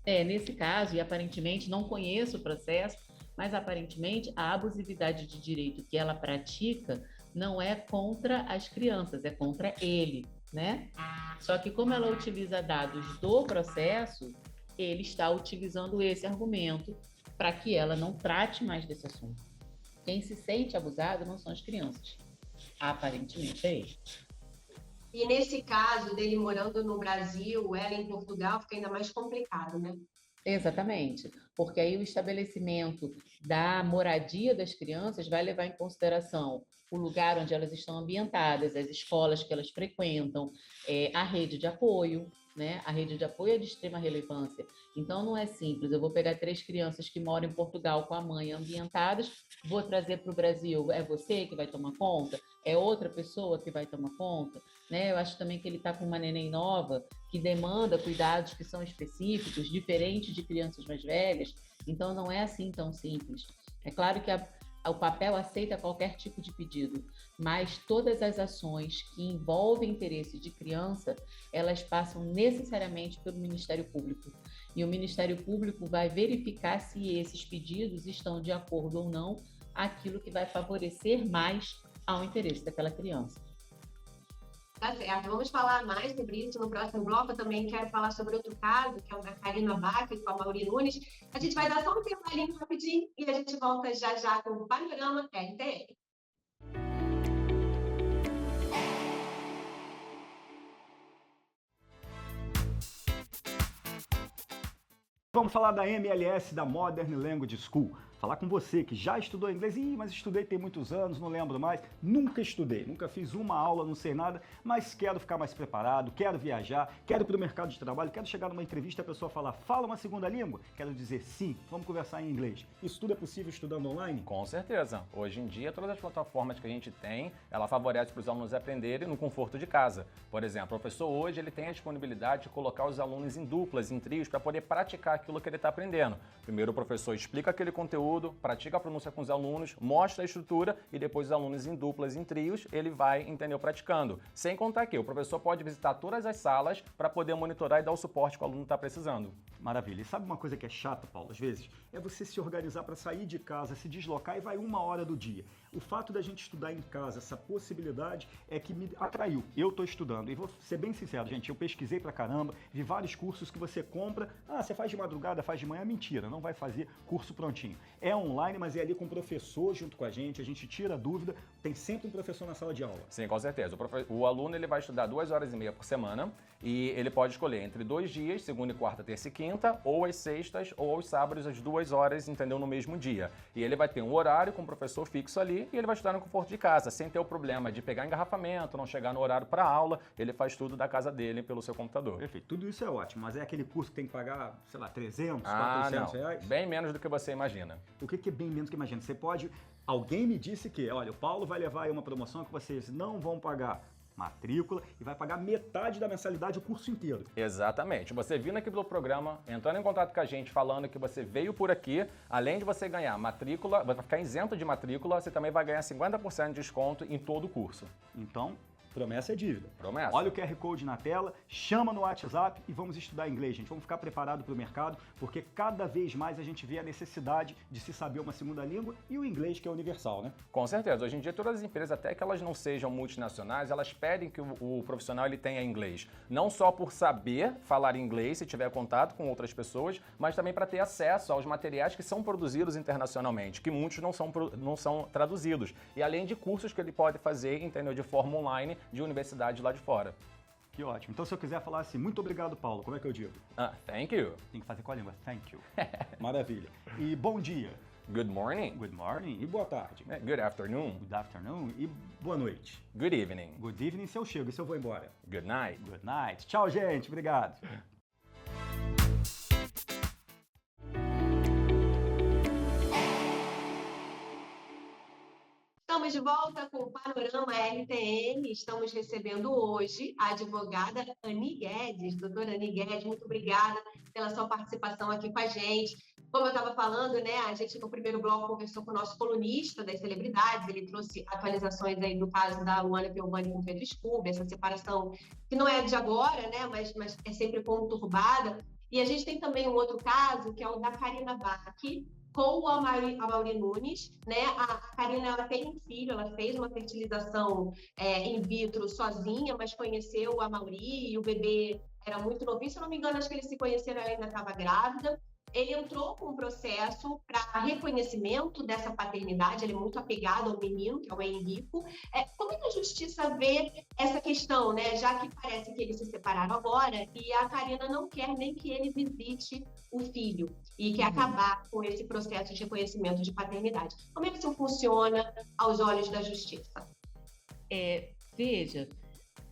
nesse caso, e aparentemente, não conheço o processo, mas aparentemente a abusividade de direito que ela pratica não é contra as crianças, é contra ele, né? Só que como ela utiliza dados do processo, ele está utilizando esse argumento para que ela não trate mais desse assunto. Quem se sente abusado não são as crianças, aparentemente é ele. E nesse caso dele morando no Brasil, ela em Portugal, fica ainda mais complicado, né? Exatamente, porque aí o estabelecimento da moradia das crianças vai levar em consideração o lugar onde elas estão ambientadas, as escolas que elas frequentam, a rede de apoio, né? A rede de apoio é de extrema relevância. Então, não é simples, eu vou pegar 3 crianças que moram em Portugal com a mãe ambientadas, vou trazer para o Brasil, é você que vai tomar conta? É outra pessoa que vai tomar conta? Né? Eu acho também que ele está com uma neném nova, que demanda cuidados que são específicos, diferentes de crianças mais velhas, então não é assim tão simples. É claro que o papel aceita qualquer tipo de pedido, mas todas as ações que envolvem interesse de criança, elas passam necessariamente pelo Ministério Público. E o Ministério Público vai verificar se esses pedidos estão de acordo ou não aquilo que vai favorecer mais ao interesse daquela criança. Tá certo, vamos falar mais sobre isso no próximo bloco. Eu também quero falar sobre outro caso, que é o da Karina Bach com a Mauri Nunes. A gente vai dar só um intervalinho rapidinho e a gente volta já já com o Panorama RTL. Vamos falar da MLS, da Modern Language School. Falar com você que já estudou inglês. Mas estudei tem muitos anos, não lembro mais. Nunca estudei, nunca fiz uma aula, não sei nada, mas quero ficar mais preparado, quero viajar, quero ir para o mercado de trabalho, quero chegar numa entrevista e a pessoa falar, fala uma segunda língua? Quero dizer sim, vamos conversar em inglês. Isso tudo é possível estudando online? Com certeza. Hoje em dia, todas as plataformas que a gente tem, ela favorece para os alunos aprenderem no conforto de casa. Por exemplo, o professor hoje ele tem a disponibilidade de colocar os alunos em duplas, em trios, para poder praticar aquilo que ele está aprendendo. Primeiro o professor explica aquele conteúdo, pratica a pronúncia com os alunos, mostra a estrutura e depois os alunos em duplas, em trios, ele vai, entendeu, praticando. Sem contar que o professor pode visitar todas as salas para poder monitorar e dar o suporte que o aluno está precisando. Maravilha. E sabe uma coisa que é chata, Paulo, às vezes? É você se organizar para sair de casa, se deslocar e vai uma hora do dia. O fato da gente estudar em casa, essa possibilidade é que me atraiu. Eu estou estudando e vou ser bem sincero, gente, eu pesquisei pra caramba, vi vários cursos que você compra, você faz de madrugada, faz de manhã, mentira, não vai fazer curso prontinho. É online, mas é ali com o professor junto com a gente tira dúvida, tem sempre um professor na sala de aula. Sim, com certeza. O aluno ele vai estudar 2h30 por semana e ele pode escolher entre 2 dias, segunda e quarta, terça e quinta, ou às sextas ou aos sábados, às 2 horas, entendeu, no mesmo dia. E ele vai ter um horário com o professor fixo ali e ele vai estudar no conforto de casa, sem ter o problema de pegar engarrafamento, não chegar no horário para aula, ele faz tudo da casa dele pelo seu computador. Perfeito, tudo isso é ótimo, mas é aquele curso que tem que pagar, sei lá, 300, 400 reais? Bem menos do que você imagina. O que é bem menos do que imagina? Você pode... Alguém me disse que, olha, o Paulo vai levar aí uma promoção que vocês não vão pagar matrícula e vai pagar metade da mensalidade o curso inteiro. Exatamente. Você vindo aqui pelo programa, entrando em contato com a gente, falando que você veio por aqui, além de você ganhar matrícula, vai ficar isento de matrícula, você também vai ganhar 50% de desconto em todo o curso. Então, promessa é dívida. Promessa. Olha o QR Code na tela, chama no WhatsApp e vamos estudar inglês, gente. Vamos ficar preparado para o mercado, porque cada vez mais a gente vê a necessidade de se saber uma segunda língua e o inglês que é universal, né? Com certeza. Hoje em dia todas as empresas, até que elas não sejam multinacionais, elas pedem que o profissional ele tenha inglês. Não só por saber falar inglês, se tiver contato com outras pessoas, mas também para ter acesso aos materiais que são produzidos internacionalmente, que muitos não são traduzidos. E além de cursos que ele pode fazer, entendeu, de forma online, de universidade lá de fora. Que ótimo. Então, se eu quiser falar assim, muito obrigado, Paulo, como é que eu digo? Thank you. Tem que fazer com a língua. Thank you. Maravilha. E bom dia. Good morning. Good morning. E boa tarde. Good afternoon. Good afternoon. E boa noite. Good evening. Good evening se eu chego e se eu vou embora. Good night. Good night. Tchau, gente. Obrigado. Estamos de volta com o Panorama RTN. Estamos recebendo hoje a advogada Ani Guedes. Doutora Ani Guedes, muito obrigada pela sua participação aqui com a gente. Como eu estava falando, né, a gente no primeiro bloco conversou com o nosso colunista das celebridades, ele trouxe atualizações aí do caso da Luana Piovani com o Pedro Scooby, essa separação que não é de agora, né, mas é sempre conturbada. E a gente tem também um outro caso, que é o da Karina Bach, com a Mauri Nunes, né? A Karina, ela tem um filho, ela fez uma fertilização in vitro sozinha, mas conheceu a Mauri e o bebê era muito novinho, se eu não me engano, acho que eles se conheceram, ela ainda estava grávida. Ele entrou com um processo para reconhecimento dessa paternidade, ele é muito apegado ao menino, que é o Henrico. Como é que a justiça vê essa questão, né? Já que parece que eles se separaram agora e a Karina não quer nem que ele visite o filho e quer acabar com esse processo de reconhecimento de paternidade. Como é que isso funciona aos olhos da justiça? Veja,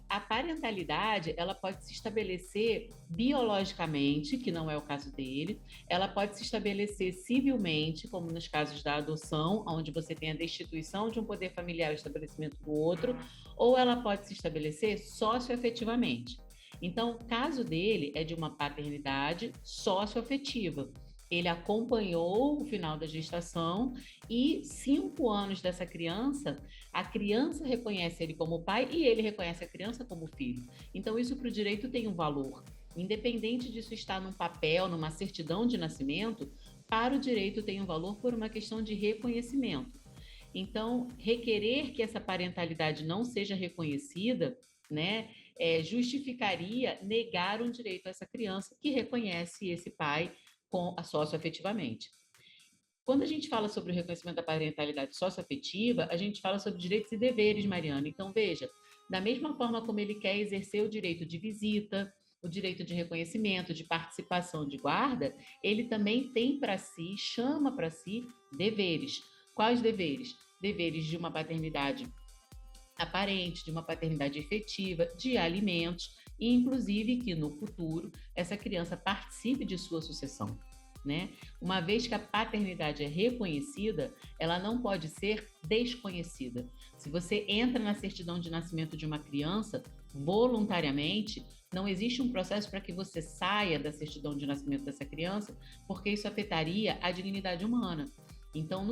a parentalidade, ela pode se estabelecer biologicamente, que não é o caso dele, ela pode se estabelecer civilmente, como nos casos da adoção, onde você tem a destituição de um poder familiar e o estabelecimento do outro, ou ela pode se estabelecer socioafetivamente. Então, o caso dele é de uma paternidade socioafetiva. Ele acompanhou o final da gestação e 5 anos dessa criança, a criança reconhece ele como pai e ele reconhece a criança como filho. Então, isso para o direito tem um valor. Independente disso estar num papel, numa certidão de nascimento, para o direito tem um valor por uma questão de reconhecimento. Então, requerer que essa parentalidade não seja reconhecida, né, justificaria negar um direito a essa criança que reconhece esse pai socioafetivamente. Quando a gente fala sobre o reconhecimento da parentalidade socioafetiva, a gente fala sobre direitos e deveres, Mariana. Então, veja, da mesma forma como ele quer exercer o direito de visita, o direito de reconhecimento, de participação, de guarda, ele também tem para si, chama para si, deveres. Quais deveres? Deveres de uma paternidade aparente, de uma paternidade efetiva, de alimentos, e inclusive que no futuro essa criança participe de sua sucessão, né? Uma vez que a paternidade é reconhecida, ela não pode ser desconhecida. Se você entra na certidão de nascimento de uma criança voluntariamente, não existe um processo para que você saia da certidão de nascimento dessa criança, porque isso afetaria a dignidade humana. Então,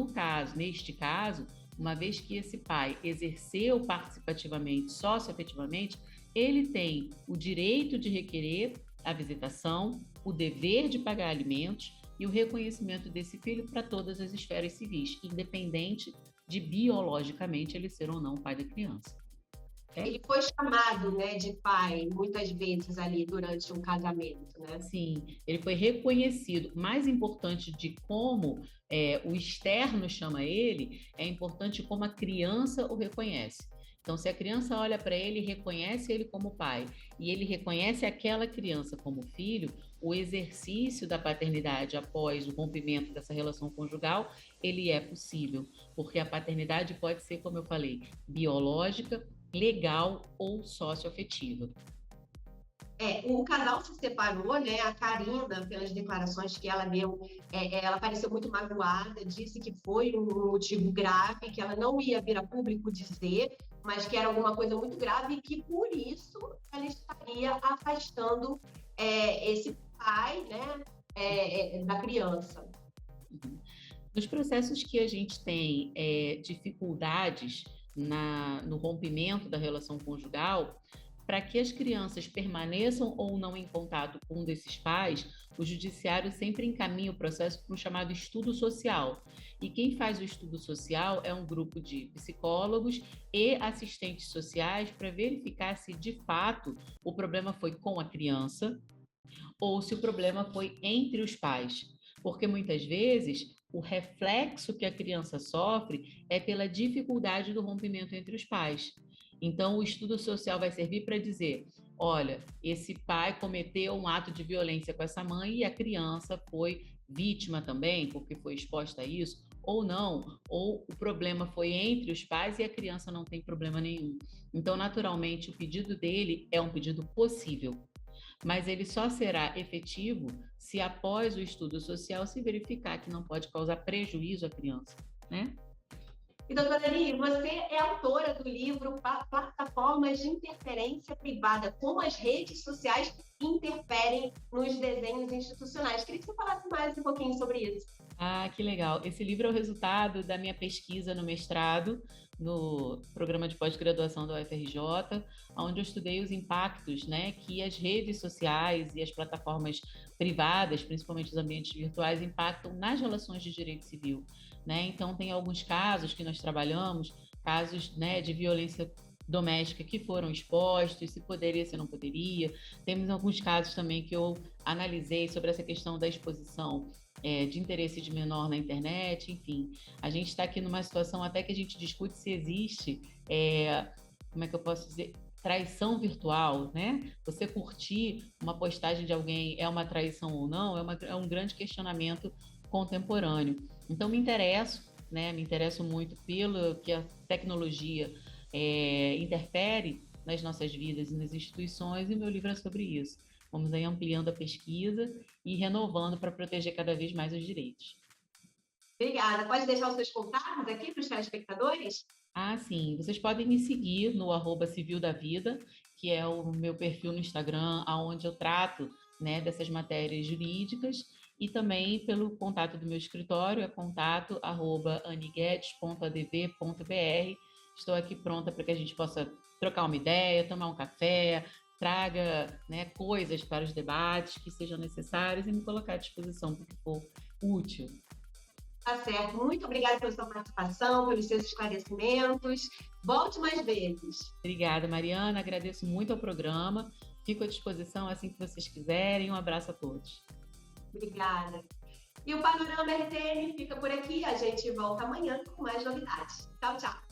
neste caso, uma vez que esse pai exerceu participativamente, socioafetivamente, ele tem o direito de requerer a visitação, o dever de pagar alimentos e o reconhecimento desse filho para todas as esferas civis, independente de biologicamente ele ser ou não o pai da criança. Ele foi chamado, né, de pai muitas vezes ali durante um casamento, né? Sim, ele foi reconhecido. Mais importante de como o externo chama ele, é importante como a criança o reconhece. Então, se a criança olha para ele e reconhece ele como pai, e ele reconhece aquela criança como filho, o exercício da paternidade após o rompimento dessa relação conjugal, ele é possível, porque a paternidade pode ser, como eu falei, biológica, legal ou socioafetiva. O casal se separou, né? A Karina, pelas declarações que ela deu, ela pareceu muito magoada, disse que foi um motivo grave, que ela não ia vir a público dizer, mas que era alguma coisa muito grave e que, por isso, ela estaria afastando esse pai, né, da criança. Nos processos que a gente tem dificuldades no rompimento da relação conjugal, para que as crianças permaneçam ou não em contato com um desses pais, o judiciário sempre encaminha o processo para um chamado estudo social. E quem faz o estudo social é um grupo de psicólogos e assistentes sociais para verificar se, de fato, o problema foi com a criança ou se o problema foi entre os pais. Porque, muitas vezes, o reflexo que a criança sofre é pela dificuldade do rompimento entre os pais. Então, o estudo social vai servir para dizer, olha, esse pai cometeu um ato de violência com essa mãe e a criança foi vítima também, porque foi exposta a isso, ou não, ou o problema foi entre os pais e a criança não tem problema nenhum. Então, naturalmente, o pedido dele é um pedido possível, mas ele só será efetivo se após o estudo social se verificar que não pode causar prejuízo à criança, né? E, doutora Eli, você é autora do livro Plataformas de Interferência Privada, como as redes sociais interferem nos desenhos institucionais. Queria que você falasse mais um pouquinho sobre isso. Ah, que legal. Esse livro é o resultado da minha pesquisa no mestrado, no programa de pós-graduação da UFRJ, onde eu estudei os impactos, né, que as redes sociais e as plataformas privadas, principalmente os ambientes virtuais, impactam nas relações de direito civil, né? Então, tem alguns casos que nós trabalhamos, casos, né, de violência doméstica que foram expostos, se poderia, se não poderia. Temos alguns casos também que eu analisei sobre essa questão da exposição de interesse de menor na internet, enfim. A gente está aqui numa situação até que a gente discute se existe, como é que eu posso dizer, traição virtual, né? Você curtir uma postagem de alguém é uma traição ou não, é um grande questionamento contemporâneo. Então, me interesso muito pelo que a tecnologia interfere nas nossas vidas e nas instituições, e meu livro é sobre isso. Vamos aí ampliando a pesquisa e renovando para proteger cada vez mais os direitos. Obrigada. Pode deixar os seus contatos aqui para os telespectadores? Ah, sim. Vocês podem me seguir no @civildavida, que é o meu perfil no Instagram, onde eu trato, né, dessas matérias jurídicas, e também pelo contato do meu escritório, é contato@aniguedes.adv.br. Estou aqui pronta para que a gente possa trocar uma ideia, tomar um café, traga, né, coisas para os debates que sejam necessários e me colocar à disposição para o que for útil. Tá certo. Muito obrigada pela sua participação, pelos seus esclarecimentos. Volte mais vezes. Obrigada, Mariana. Agradeço muito ao programa. Fico à disposição assim que vocês quiserem. Um abraço a todos. Obrigada. E o Panorama RTM fica por aqui. A gente volta amanhã com mais novidades. Tchau, tchau.